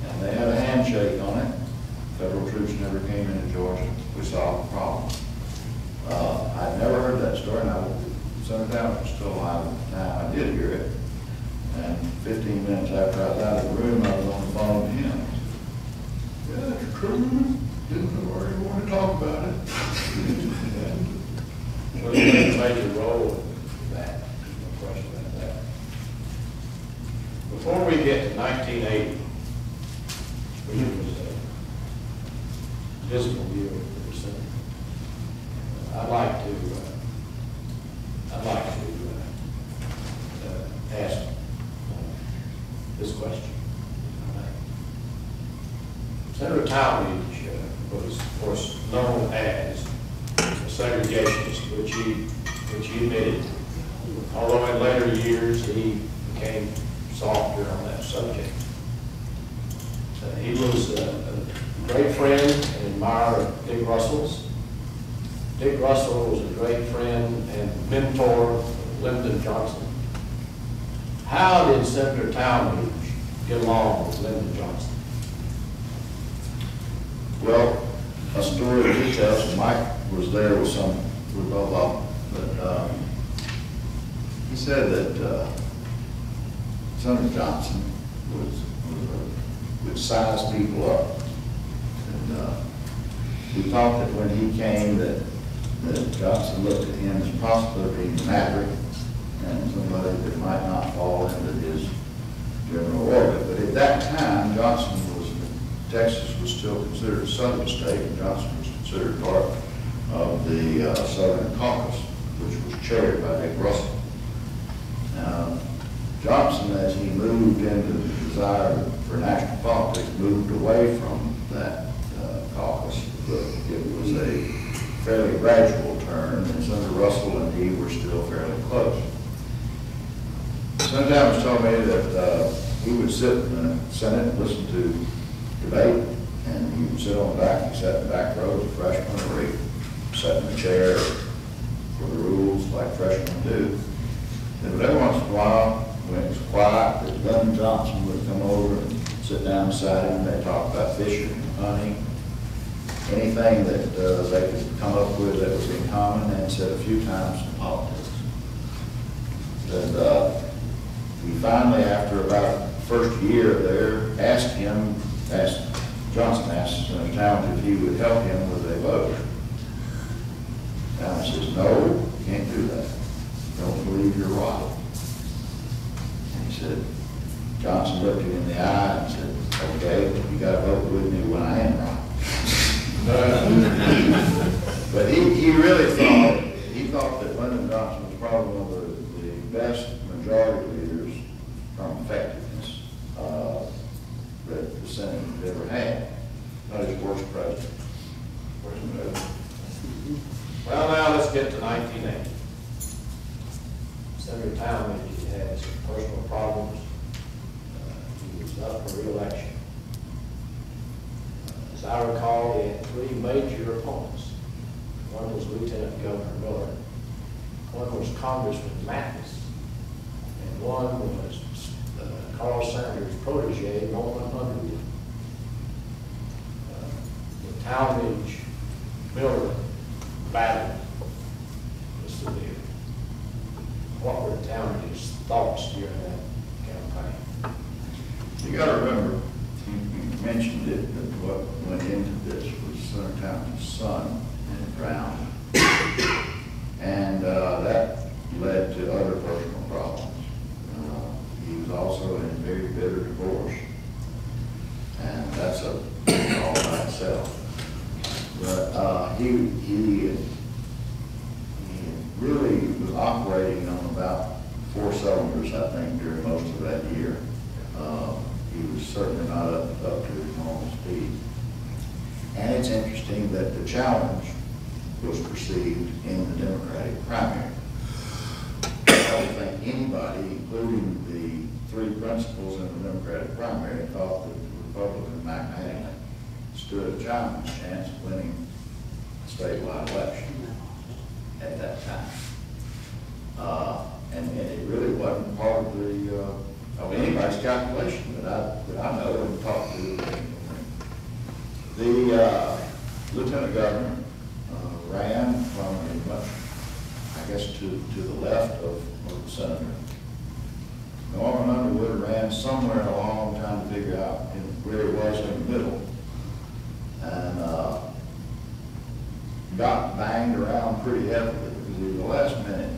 And they had a handshake on it. Federal troops never came into Georgia. We solved the problem. I'd never heard that story, and Senator Talmadge was still alive at the time. I did hear it. And 15 minutes after I was out of the room, I was on the phone to him. Yeah, it's true. Didn't know where you want to talk about it. Well, he played a major role in that. There's no question about that. Before we get to 1980, which was a dismal year for the Senate, I'd like to ask this question. Senator Talmadge was, of course, known as a segregationist, which he admitted. Although in later years he became softer on that subject. He was a great friend and admirer of Dick Russell's. Dick Russell was a great friend and mentor of Lyndon Johnson. How did Senator Talmadge get along with Lyndon Johnson? Well, a story of details, Mike was there with both of them, but he said that Senator Johnson would size people up. And we thought that when he came that Johnson looked at him as possibly being maverick and somebody that might not fall into his general orbit. But at that time, Texas was still considered a southern state, and Johnson was considered part of the Southern Caucus, which was chaired by Dick Russell. Now, Johnson, as he moved into the desire for national politics, moved away from that caucus. But it was a fairly gradual turn, and Senator Russell and he were still fairly close. Senator Talmadge told me that he would sit in the Senate and listen to debate, and he would sit on the back. He sat in the back row as a freshman, or he sat in the chair for the rules like freshmen do. And every once in a while, when it was quiet, that Lyndon Johnson would come over and sit down beside him. They'd talk about fishing and hunting, anything that they could come up with that was in common, and said a few times in politics. And we finally, after about the first year there, Johnson asked Senator Talmadge if he would help him with a vote. Talmadge says, "No, you can't do that. Don't believe you're right." And he said, Johnson looked him in the eye and said, "Okay, you got to vote with me when I am right." But he really thought that Lyndon Johnson was probably one of the best majority leaders from effectiveness that the Senate had ever had. Not his worst president. Well, now let's get to 1980. Senator Talmadge had some personal problems. He was up for re-election. As I recall, he had three major opponents. One was Lieutenant Governor Miller, one was Congressman Mathis, and one was Carl Sanders' protege, Norman Underwood. The Talmadge-Miller battle was severe. What were Talmadge's thoughts during that campaign? You got to remember, you mentioned it, that what went into this was Senator Talmadge's son had drowned. And that led to other personal problems. He was also in a very bitter divorce. And that's all by itself. But he really was operating on about 4 cylinders, I think, during most of that year. He was certainly not up to his normal speed. And it's interesting that the challenge was perceived in the Democratic primary. I don't think anybody, including the 3 principals in the Democratic primary, thought that the Republican McNally stood a chance of winning a statewide election at that time. And it really wasn't part of anybody's calculation that I know and talked to. The Lieutenant Governor ran from a much, I guess, to the left of the senator. Norman Underwood ran somewhere along trying to figure out where he was in the middle, and got banged around pretty heavily because he was a last-minute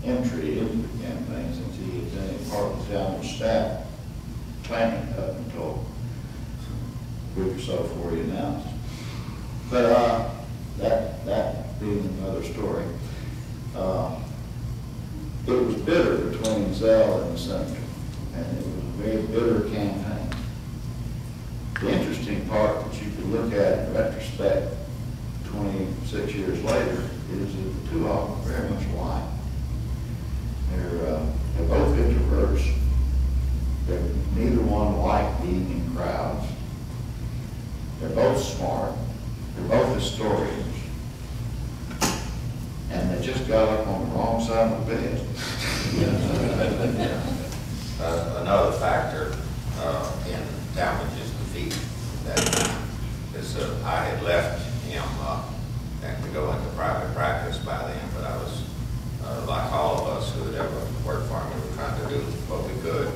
entry into the campaign, since he had been a part of the Talmadge staff planning up until a week or so before he announced. But that being another story, it was bitter between Zell and the senator, and it was a very bitter campaign. The interesting part that you can look at in retrospect 26 years later is that the two of them are very much alike. They're both introverts. Neither one liked being in crowds. They're both smart. They're both historians. went to bed. Another factor in Talmadge's defeat that time is I had left him and to go into private practice by then, but I was, like all of us who had ever worked for him, we were trying to do what we could.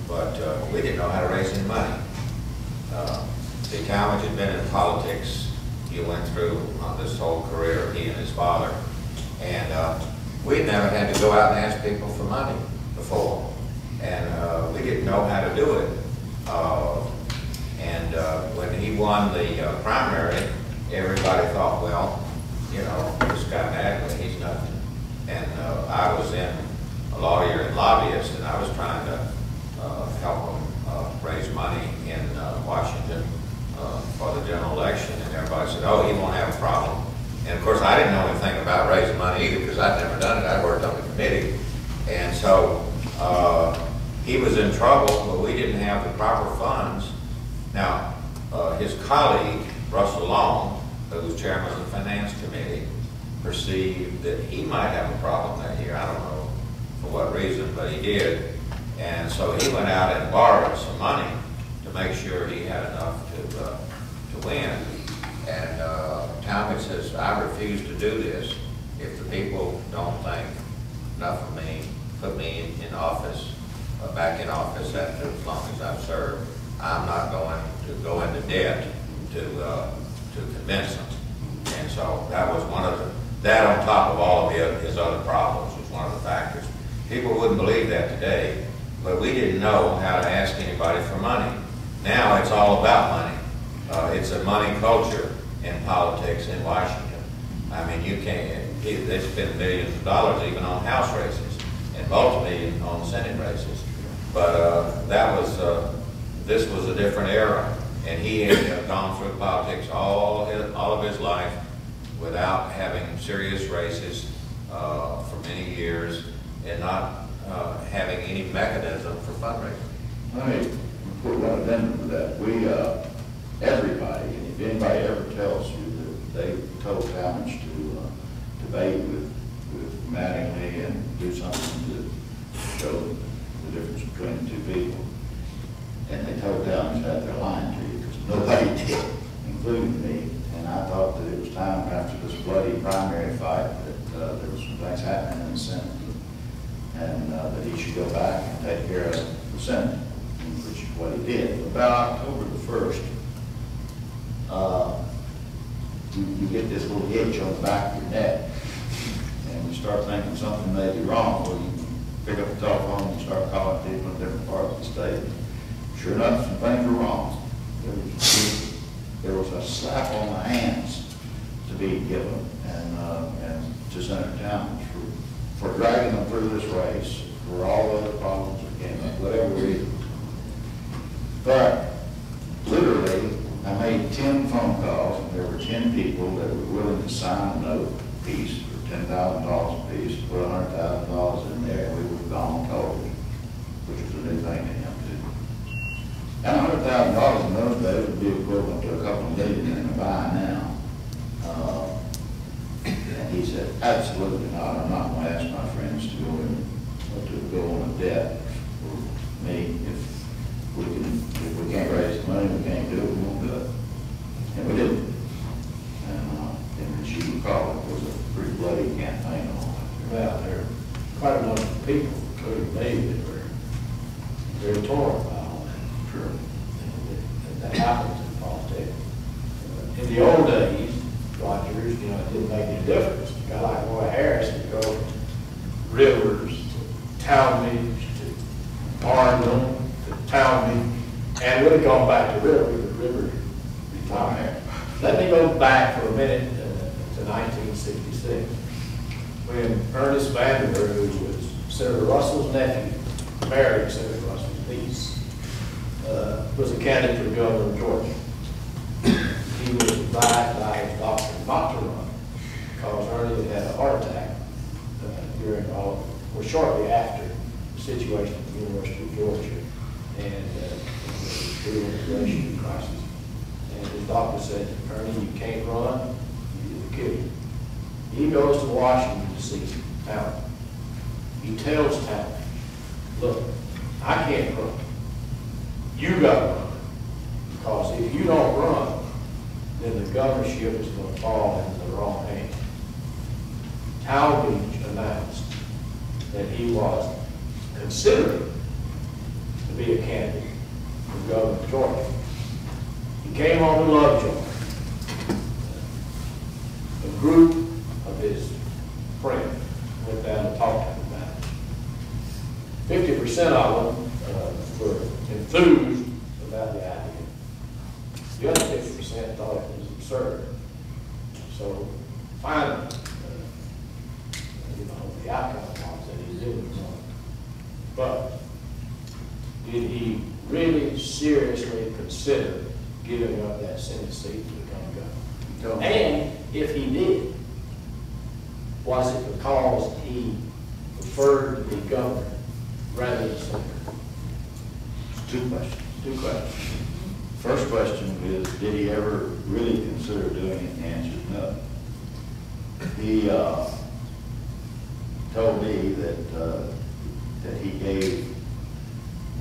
But we didn't know how to raise any money. See, Talmadge had been in politics. He went through this whole career, he and his father, and we'd never had to go out and ask people for money before, and we didn't know how to do it. When he won the primary, everybody thought, well, you know, this guy Bagley, he's nothing. And I was in a lawyer and lobbyist, and I was trying to help him raise money in Washington for the general election, and everybody said, oh, he won't have a problem. And of course, I didn't know anything about raising money either, because I'd never done it. I worked on the committee. And so he was in trouble, but we didn't have the proper funds. Now, his colleague, Russell Long, who was chairman of the Finance Committee, perceived that he might have a problem that year. I don't know for what reason, but he did. And so he went out and borrowed some money to make sure he had enough to win. And Talmadge says, I refuse to do this. If the people don't think enough of me, put me in office, back in office after as long as I've served, I'm not going to go into debt to convince them. And so that was one of that on top of all of his other problems was one of the factors. People wouldn't believe that today, but we didn't know how to ask anybody for money. Now it's all about money. It's a money culture in politics in Washington. I mean, you can't, they spend millions of dollars even on House races and multi-million on Senate races. But this was a different era, and he had gone through politics all of his life without having serious races for many years and not having any mechanism for fundraising. Let me put one addendum to that. Everybody, and if anybody ever tells you that they told Talmadge to debate with Mattingly and do something to show the difference between the two people, and they told Talmadge that, they're lying to you, because nobody did, including me. And I thought that it was time after this bloody primary fight that there was some things happening in the Senate, and that he should go back and take care of the Senate, which is what he did. About October the 1st, you get this little itch on the back of your neck, and you start thinking something may be wrong. Well, you pick up the telephone and start calling people in different parts of the state. Sure enough, some things were wrong. There was a slap on the hands to be given, and to Senator Talmadge for dragging them through this race, for all the other problems that came up, whatever reason. But literally, I made 10 phone calls, and there were 10 people that were willing to sign a note piece for $10,000 a piece, put $100,000 in there, and we would have gone totally, which was a new thing to him too. And $100,000 in those days would be equivalent to a couple of million in a buy now. And he said, absolutely not. I'm not going to ask my friends to go on a debt for me. If we can't raise the money, we can't do it, we won't do it. And we didn't. And as you recall, it was a pretty bloody campaign on it. Well, there are quite a number of people, including me, that were very torn about all that. Sure. And that happens in politics. In the old days, Rogers, you know, it didn't make any difference. A guy like Roy Harris could go to Rivers, to Talmadge, to Barnum, to Talmadge, and would have gone back to Rivers retired. Let me go back for a minute to 1966, when Ernest Vanderbilt, who was Senator Russell's nephew, married Senator Russell's niece, was a candidate for governor of Georgia. He was advised by his doctor not to run because Ernie had a heart attack shortly after the situation at the University of Georgia and the immigration crisis. And his doctor said, Ernie, you can't run, you'll kill you. He goes to Washington, D.C., Now, he tells Talmadge, look, I can't run. You got to run. Because if you don't run, then the governorship is going to fall into the wrong hands. Talmadge announced that he was considering to be a candidate for governor of Georgia. He came on to Lovejoy. A group of his friends went down and talked to him about it. 50% of them were enthused about the idea. The other 50% thought it was absurd. So finally, the outcome was that he did it. But did he really seriously consider giving up that Senate seat to become governor? And if he did, was it because he preferred to be governor rather than senator? Two questions. First question is, did he ever really consider doing it? The answer is no. He told me that he gave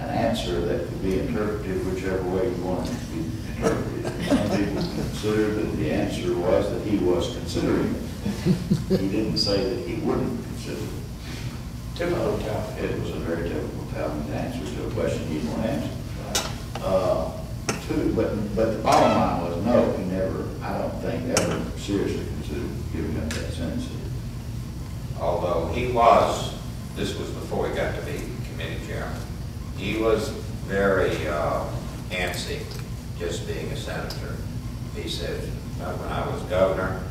an answer that could be interpreted whichever way you want it to be interpreted. Some people considered that the answer was that he was considering it. He didn't say that he wouldn't consider it. Typical Talmadge. It was a very typical Talmadge answer to a question he didn't want to answer. But the bottom line was no, he never, I don't think, ever seriously considered giving up that Senate seat. Although he was, this was before he got to be committee chairman, he was very antsy just being a senator. He said, when I was governor,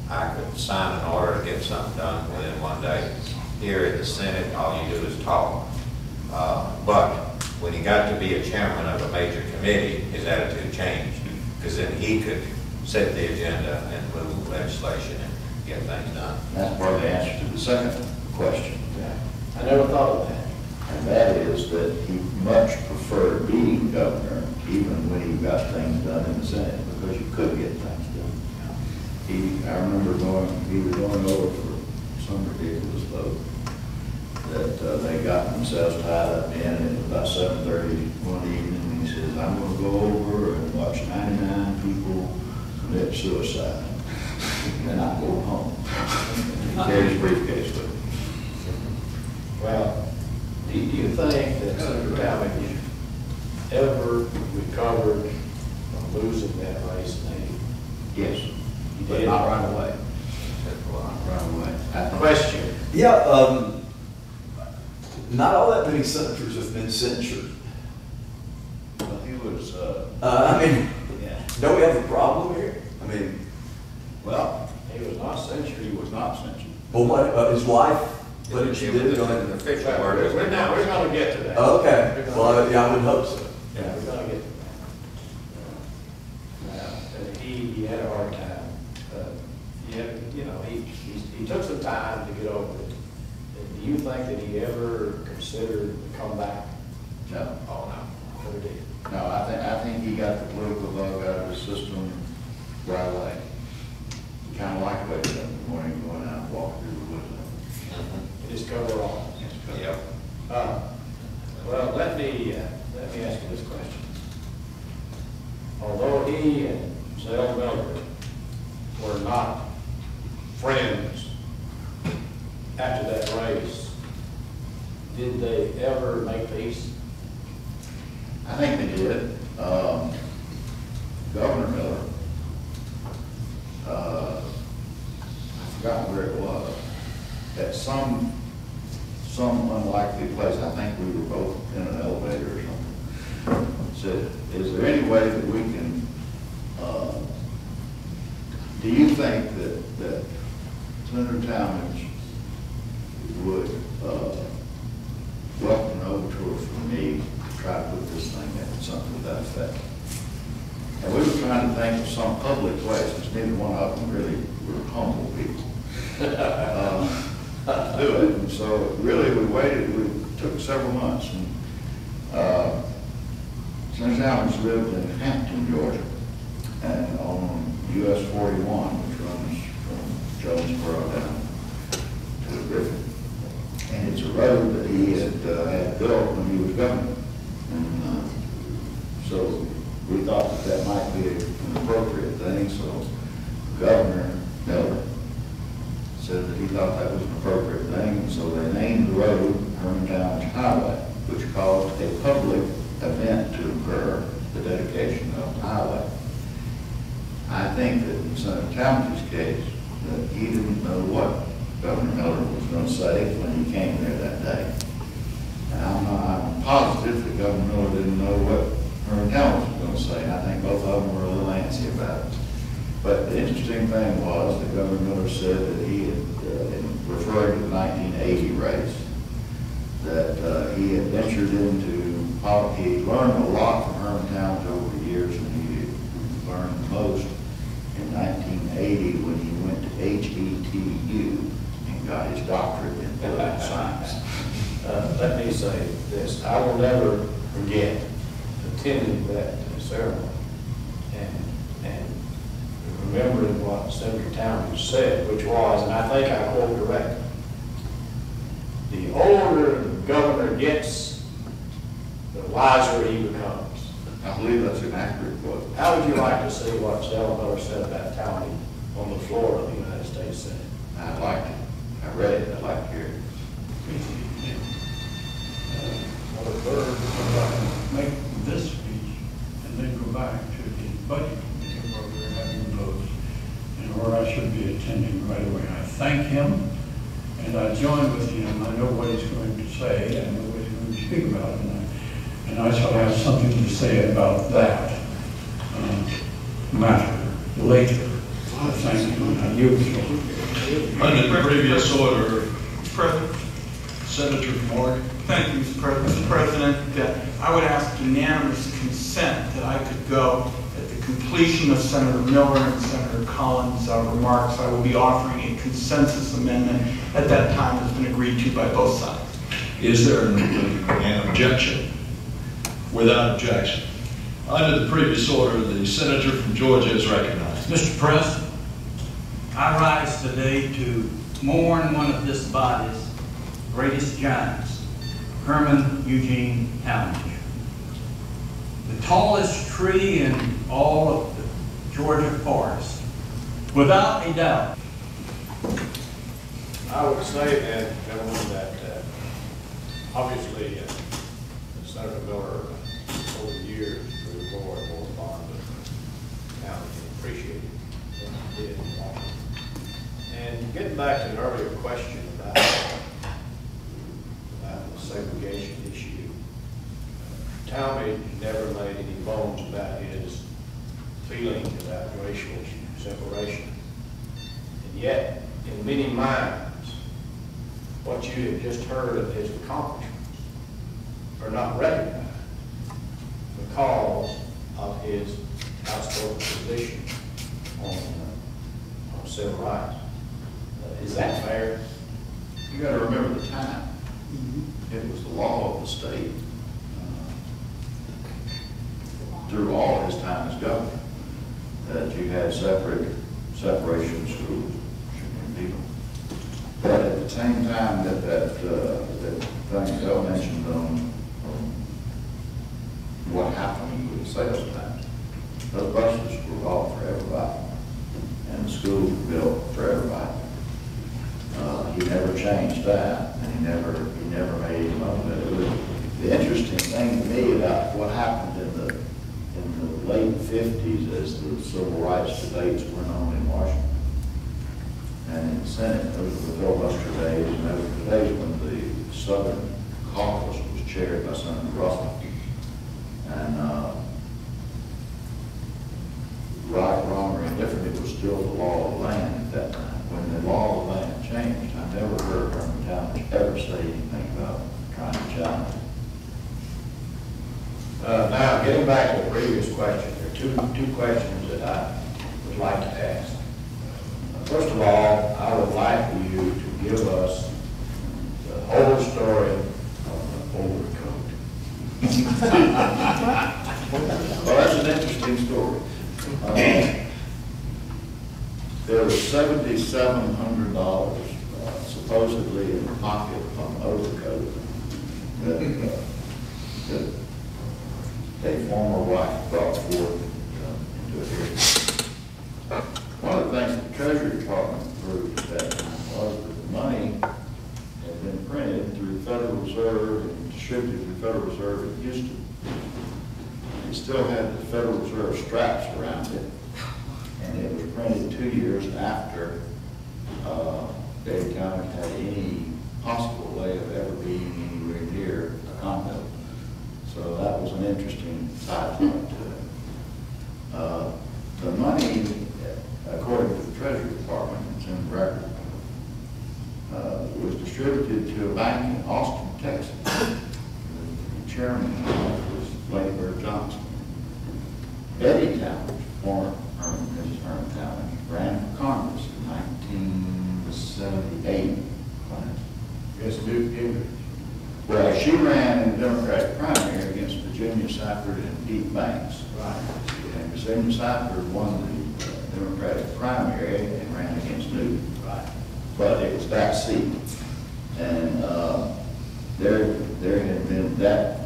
I could sign an order to get something done within one day. Here in the Senate, all you do is talk. But when he got to be a chairman of a major committee, his attitude changed, because then he could set the agenda and move legislation and get things done. That's part of the answer to the second question. Yeah. I never thought of that. And that is that he much preferred being governor even when he got things done in the Senate, because you could get things done. I remember he was going over for some ridiculous vote that they got themselves tied up in, and it was about 7:30 one evening, and he says, I'm going to go over and watch 99 people commit suicide, and then I go home. He carried his briefcase with him. Well, do you think that Senator Talmadge ever recovered from losing that race in 80? Yes. He But did. not right away. Not right away. I think. Question. Yeah, not all that many senators have been censured. Well, he was, I mean, yeah. don't we have a problem here? I mean, Well, He was not censured. he was not censured. well, what, his wife, what did she It do? was Go an ahead. official word is We're going to get to that. Oh, okay, We're gonna- well, yeah, I would hope so. Yeah, we're going to get to that. He had a hard time. He took some time to get over it. Do you think that he ever considered to come back? No. Oh, no. Never did. No, I think he got the political bug out of his system right away. He kind of liked waking up in the morning, going out and walking through the woods. It is cover all. Yep. Well, let me ask you this question. Although he and Zell Miller were not friends after that race, did they ever make peace? I think they did. Governor Miller, I forgot where it was, at some unlikely place, I think we were both in an elevator or something, said, is there any way that we can, do you think that Senator Talmadge would welcome an overture from me to try to put this thing in, something to that effect? And we were trying to think of some public way, since neither one of them really were humble people, to do it. And so really we took several months. And Senator Talmadge lived in Hampton, Georgia, and on US 41, which runs from Jonesboro down to Griffin. road that he had built when he was governor. And so we thought that that might be an appropriate thing, so Governor Miller said that he thought that was an appropriate thing, and so they named the road Herman Talmadge Highway, which caused a public event to occur, the dedication of the highway. I think that in Senator Talmadge's case, that he didn't know what Governor Miller was going to say when he came there that day. And I'm positive that Governor Miller didn't know what Herman Talmadge was going to say. I think both of them were a little antsy about it. But the interesting thing was that Governor Miller said that he had, referring to the 1980 race, that he had ventured into politics. He learned a lot from Herman Talmadge over the years, and he learned the most in 1980 when he went to HETU and got his doctorate in political science. Let me say this, I will never forget attending that ceremony and remembering what Senator Talmadge said, which was, and I think I quote directly, the older the governor gets, the wiser he becomes. I believe that's an accurate quote. How would you like to see what Senator Miller said about Talmadge on the floor of the United States Senate? I liked it. I read it. I liked to hear it. Make this speech and then go back to the budget committee where we're having those and where I should be attending right away. I thank him and I join with him. I know what he's going to say. I know what he's going to speak about, and I shall have something to say about that matter later. Thank you. And I yield the floor. Under the previous order, President, Senator Morgan. Thank you, Mr. President. I would ask unanimous consent that I could go at the completion of Senator Miller and Senator Collins' remarks. I will be offering a consensus amendment at that time that's been agreed to by both sides. Is there an objection? Without objection. Under the previous order, the senator from Georgia is recognized. Mr. President, I rise today to mourn one of this body's greatest giants, Herman Eugene Talmadge. The tallest tree in all of the Georgia forest, without a doubt. I would say then, gentlemen, that obviously Senator Miller over the years grew more and more fond of Talmadge and appreciated what he did in Washington. And getting back to an earlier question about the segregation issue, Talmadge never made any bones about his feelings about racial separation. And yet, in many minds, what you have just heard of his accomplishments are not recognized because of his outspoken position on civil rights. Is that fair? You got to remember the time. It was the law of the state through all his time as governor that you had separation of schools and people. But at the same time that thing Bill mentioned on what happened with the sales tax, those buses were bought for everybody, and the schools were built for everybody. He never changed that, and he never made any money. The interesting thing to me about what happened in the late 50s as the civil rights debates went on in Washington and in the Senate, those were the filibuster days, and those were the days when the Southern Caucus was chaired by Senator Russell. And right, wrong, or indifferent, it was still the law of the land at that time. When the law of the land changed, I never heard Herman Talmadge ever say anything about trying to challenge it. Now, getting back to the previous question, there are two questions that I would like to ask. First of all, I would like for you to give us the whole story of the overcoat. Well, that's an interesting story. There was $7,700 supposedly in the pocket of overcoat that a former wife brought forth into a hearing. One of the things the Treasury Department approved at that time was that the money had been printed through the Federal Reserve and distributed through the Federal Reserve at Houston. It still had the Federal Reserve straps around it, and it was printed 2 years after Dade County had any possible way of ever being anywhere near a continent. So that was an interesting side to it. The money, according to the Treasury Department, it's in the record, was distributed to a bank in Austin, Texas. The chairman was Blaisdell Johnson. Betty Talmadge, former Mrs. Herman Talmadge, ran for Congress in 1978. Yes, Newt Gingrich. Well, she ran in the Democratic primary against Virginia Safford and Pete Banks. Right. And Virginia Safford won the Democratic primary and ran against Newt. Right. But it was that seat. And there had been, that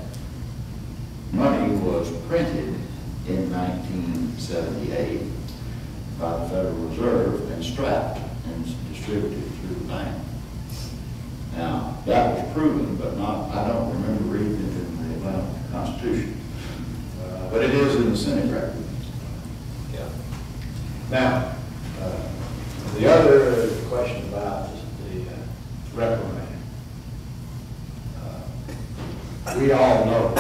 money was printed in 1978 by the Federal Reserve and strapped and distributed through the bank. Now, that was proven, but not, I don't remember reading it in the Atlanta Constitution. But it is in the Senate record. Yeah. Now, the other question about the reprimand. We all know,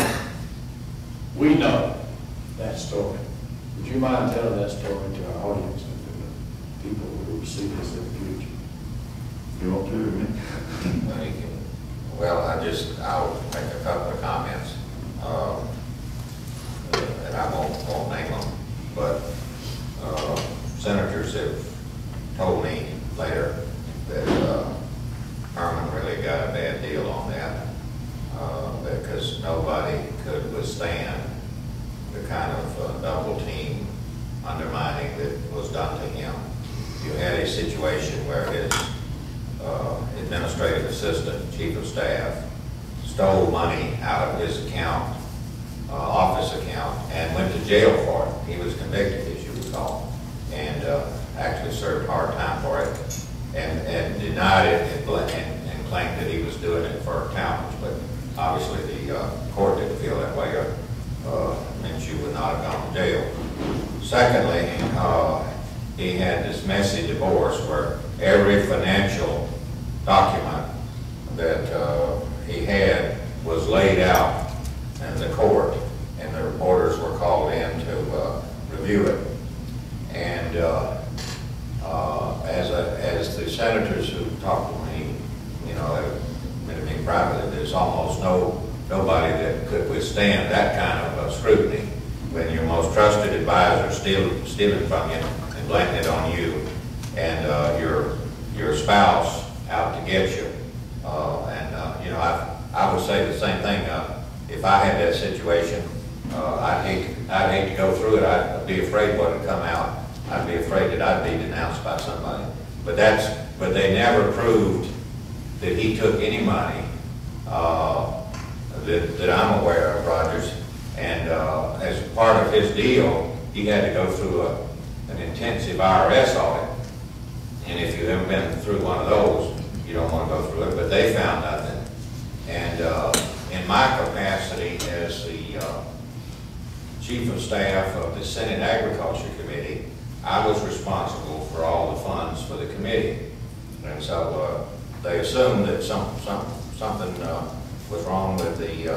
we know that story. Would you mind telling that story to our audience and to the people who will see this in the future? You want to, me? Well, I'll make a couple of comments, and I won't name them, but senators have told me later that Herman really got a bad deal on that because nobody could withstand the kind of double team undermining that was done to him. You had a situation where his administrative assistant, chief of staff, stole money out of his account, office account, and went to jail for it. He was convicted, as you recall, and actually served hard time for it, and denied it and claimed that he was doing it for Talmadge. But obviously the court didn't feel that way, meant you would not have gone to jail. Secondly, he had this messy divorce where every financial document that he had was laid out in the court, and the reporters were called in to review it. And as the senators who talked to me, you know, admitted me privately, there's almost nobody that could withstand that kind of scrutiny when your most trusted advisor stealing from you and blaming it on you, and your spouse out to get you. You know, I would say the same thing. If I had that situation, I'd hate to go through it. I'd be afraid what would come out. I'd be afraid that I'd be denounced by somebody. But they never proved that he took any money that I'm aware of, Rogers. And as part of his deal, he had to go through an intensive IRS audit. And if you've ever been through one of those, you don't want to go through it, but they found nothing. And in my capacity as the Chief of Staff of the Senate Agriculture Committee, I was responsible for all the funds for the committee. And so they assumed that something was wrong with the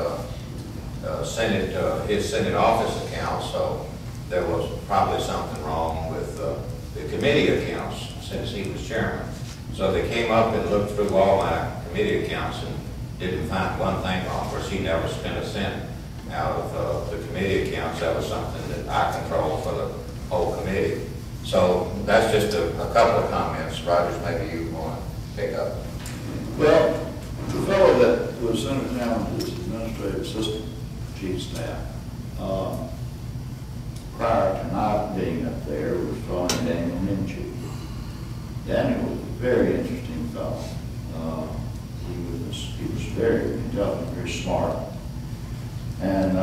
Senate, his Senate office account, so there was probably something wrong with the committee accounts since he was chairman. So they came up and looked through all my committee accounts and didn't find one thing wrong. Of course, he never spent a cent out of the committee accounts. That was something that I control for the whole committee. So that's just a couple of comments. Rogers, maybe you want to pick up. Well, the fellow that was Senator Talmadge's administrative assistant, chief of staff, prior to not being up there, was called Daniel Minchie. Daniel was a very interesting fellow. He was very intelligent, very smart. And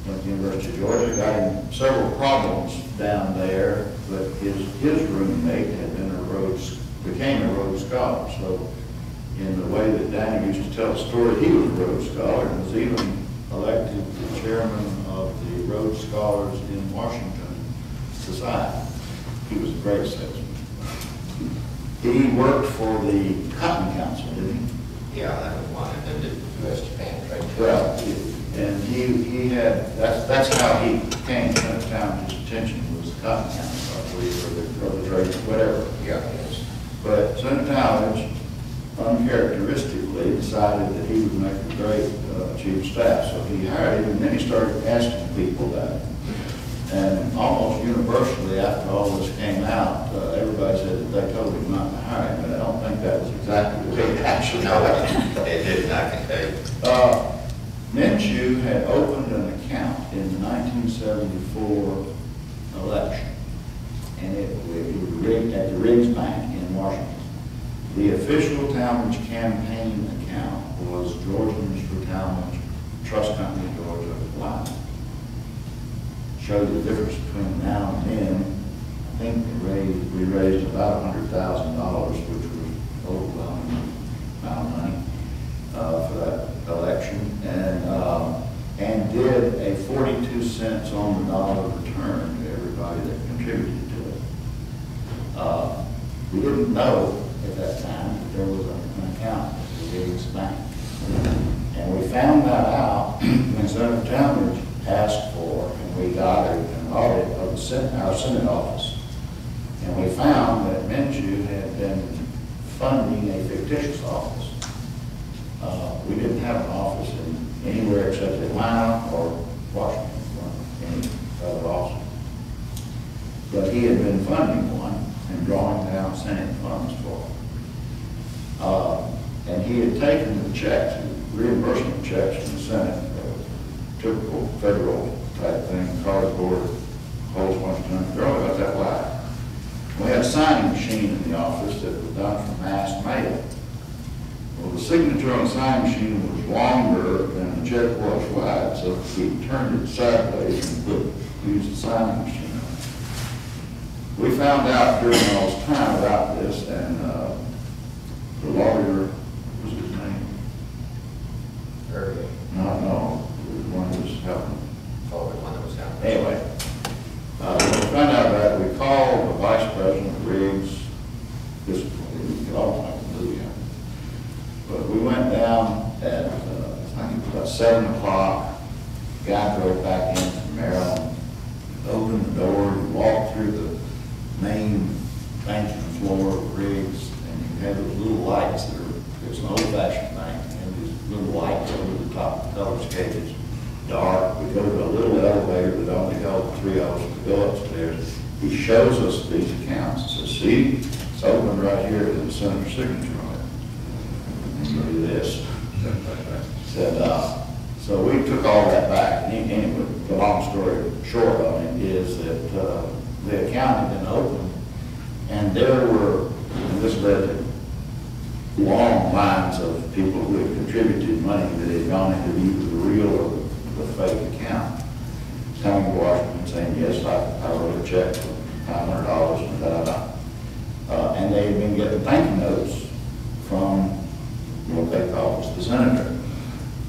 went to the University of Georgia, got in several problems down there, but his roommate had been became a Rhodes Scholar. So in the way that Danny used to tell the story, he was a Rhodes Scholar and was even elected the chairman of the Rhodes Scholars in Washington Society. He was a great statesman. He worked for the Cotton Council, didn't he? Yeah, that was one, and then the U.S.-Japan trade. Well, and he had, that's how he came to his attention, was the Cotton Council, I believe, or the trade, whatever. Yeah, yes. But Senator Talmadge uncharacteristically decided that he would make a great chief of staff. So he hired him, and then he started asking people about it. And almost universally, after all this came out, everybody said that they told him not to hire him, but I don't think that was exactly the way it actually happened. No, it didn't, I can tell you. Minshew had opened an account in the 1974 election, and it was rigged at the Riggs Bank in Washington. The official Talmadge campaign account was Georgians for Talmadge, Trust Company, Georgia, line. Showed the difference between now and then. I think we raised about $100,000, which was overwhelming amount of money for that election, and did a 42 cents on the dollar return to everybody that contributed to it. We didn't know at that time that there was an account at the Riggs Bank. And we found that out when Senator Talmadge asked for, and we got an audit of our Senate office. And we found that Minshew had been funding a fictitious office. We didn't have an office anywhere except Atlanta or Washington, or any other office. But he had been funding one and drawing down Senate funds for it. And he had taken the checks, reimbursement checks from the Senate, typical federal type thing, cardboard, holds one ton. They're only about that wide. We had a signing machine in the office that was done from mass mail. Well, the signature on the signing machine was longer than the check was wide, so we turned it sideways and used the signing machine. We found out during all this time about this, and the lawyer, what was his name? Early. No, it was one who was helping. Oh, the one that was down. Anyway, when we found out about it, we called the Vice President Riggs. This was all I can do, yeah. But we went down at, I think it was about 7 o'clock. Guy drove back in from Maryland, opened the door, and walked through the main banking floor of Riggs, and you had those little lights that are, it's an old-fashioned bank, and these little lights over the top of the color cages, dark. We go to a little elevator that only held 3 of us to go upstairs. He shows us these accounts. Says, see, it's opened right here to the senator's signature on it. And you do this. Said, so we took all that back. And anyway, the long story short on it is that the account had been opened, and there were, and this led to long lines of people who had contributed money that had gone into either the real or the fake account, coming to Washington saying, yes, I wrote a check for $500 and da-da-da. And they had been getting thank you notes from what they thought was the senator.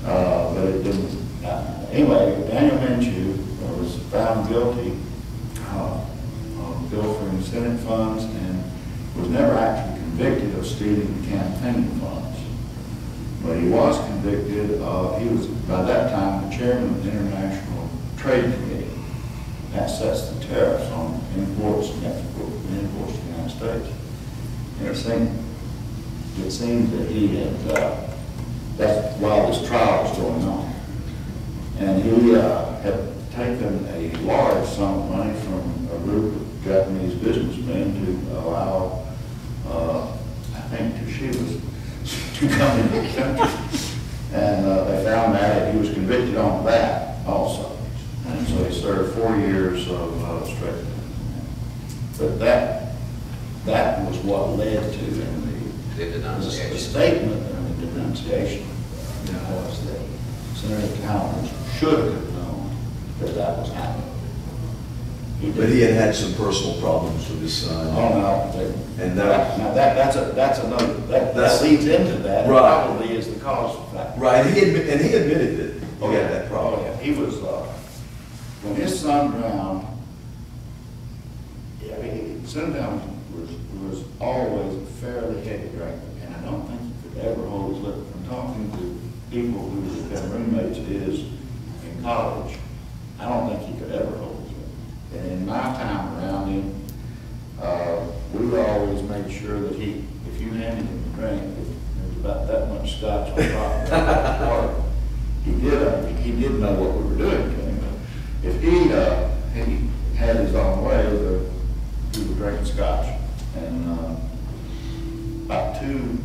But it didn't. Anyway, Daniel Minshew was found guilty of pilfering Senate funds and was never actually convicted of stealing campaign funds. But he was convicted of, he was by that time the chairman of the International Trade Committee. That sets the tariffs on imports and exports and imports to the United States. And it seems that he had, that's while this trial was going on. And he had taken a large sum of money from a group of Japanese businessmen to allow, I think, Toshiba's to come into the country. And they found that he was convicted on that also. And so he served 4 years of straight. But that was what led to in the statement and the denunciation. pronunciation was that Senator Talmadge should have known that that was happening. But he had had some personal problems with his son. Oh, no. And Now, that's another, that leads into that. Right. Probably is the cause of that. Right, and he admitted that he had that problem. Oh, yeah. He was, when his son drowned, I mean, Senator Talmadge was always a fairly heavy drinker, and I don't think he could ever hold his liquor. From talking to people who had been roommates of his in college, I don't think he could ever hold his liquor. And in my time around him, we always made sure that if you handed him a drink, if there was about that much scotch on top of that water, he did know what we were doing to him. But if he had his own way, he would drink scotch. And about 2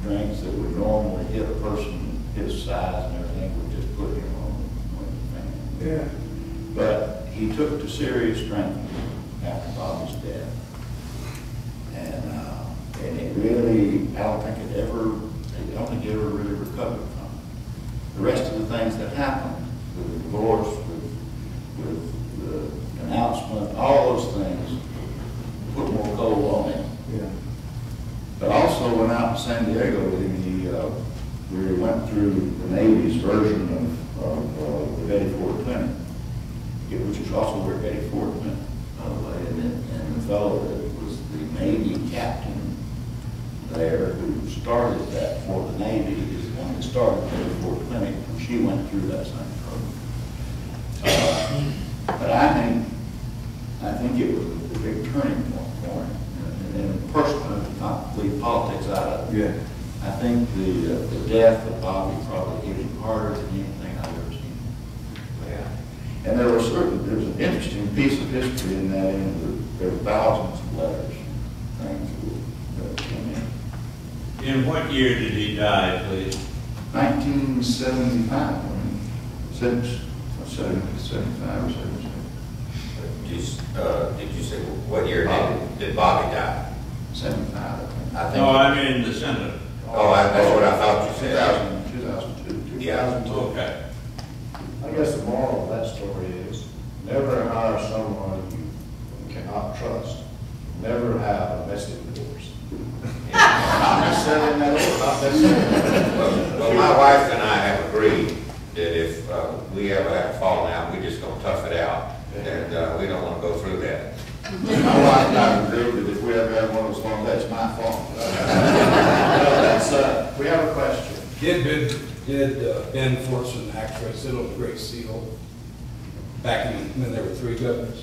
drinks that would normally hit a person his size and everything would just put him on the fan. Yeah. But he took to serious drinking after Bobby's death. And it really, I don't think he ever really recovered from it. The rest of the things that happened, with the divorce, with the announcement, all those things put more coal on him. Yeah. But also went out to San Diego with him. We went through the Navy's version of the Betty Ford Clinic, which is also where Betty Ford went, by the way. And the fellow that was the Navy captain there who started that for the Navy is the one that started Betty Ford Clinic. She went through that same program. But I think it was a big turning point for him. And personally, not leave politics out of it. Yeah. I think the death of Bobby probably hit him harder than anything I've ever seen. Yeah. And there was an interesting piece of history in that, there were thousands of letters, things that came in. In what year did he die, please? 1975, 75 or 76. Did you say what year did Bobby die? 75, I think. I think. No, I mean the Senate. That's what I thought you said. 2002. Yeah. Okay. I guess the moral of that story is never hire someone you cannot trust. Never have a vested divorce. Not necessarily in that order, not necessarily. Well, my wife and I have agreed that if we ever have a falling out, we're just going to tough it out. And we don't want to go through that. My wife and I agreed that if we ever have one of those long days, it's my fault. We have a question. Did Ben Fortson actually sit on the Great Seal back when there were 3 governors?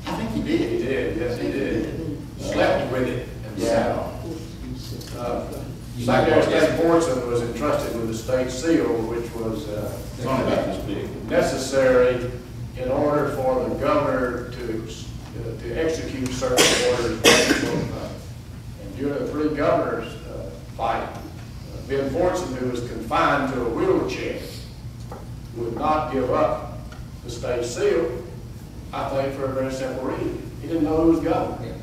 I think he did. He did, yes, he did. Slept with it himself. Secretary of State Fortson was entrusted with the state seal, which was It's only about this big. necessary in order for the governor to execute certain orders. And during the 3 governors fight, Ben Fortson, who was confined to a wheelchair, would not give up the state seal, I think for a very simple reason. He didn't know who was governor.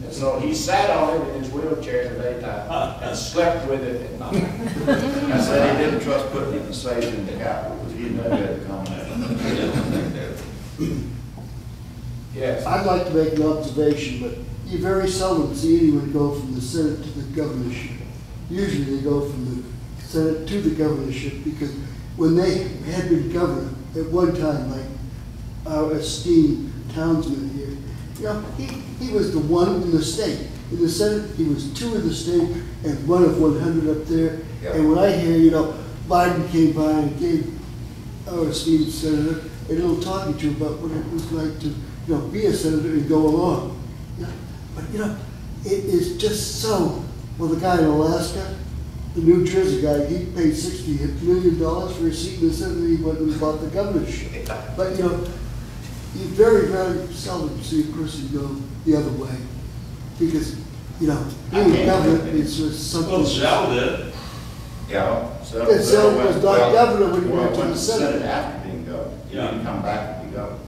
And so he sat on it in his wheelchair in the daytime and slept with it at night. I said he didn't trust putting it in the safe in the Capitol because he didn't know he had to come in. Yes. I'd like to make an observation, but you very seldom see anyone go from the Senate to the governorship. Usually they go from the Senate to the governorship because when they had been governor at one time, like our esteemed townsman here, he was the one in the state. In the Senate, he was 2 in the state and 1 of 100 up there. Yeah. And when I hear, Biden came by and gave our esteemed senator a little talking to about what it was like to, be a senator and go along. But it is just so. Well, the guy in Alaska, the New Jersey guy, he paid $60 million for a seat in the Senate, and he went and bought the governorship. But you very, very seldom see a person go the other way, because being governor is just something. Well, Zell did. Yeah. Zell was not governor when he went to the Senate. After being governor, he didn't come back and be governor.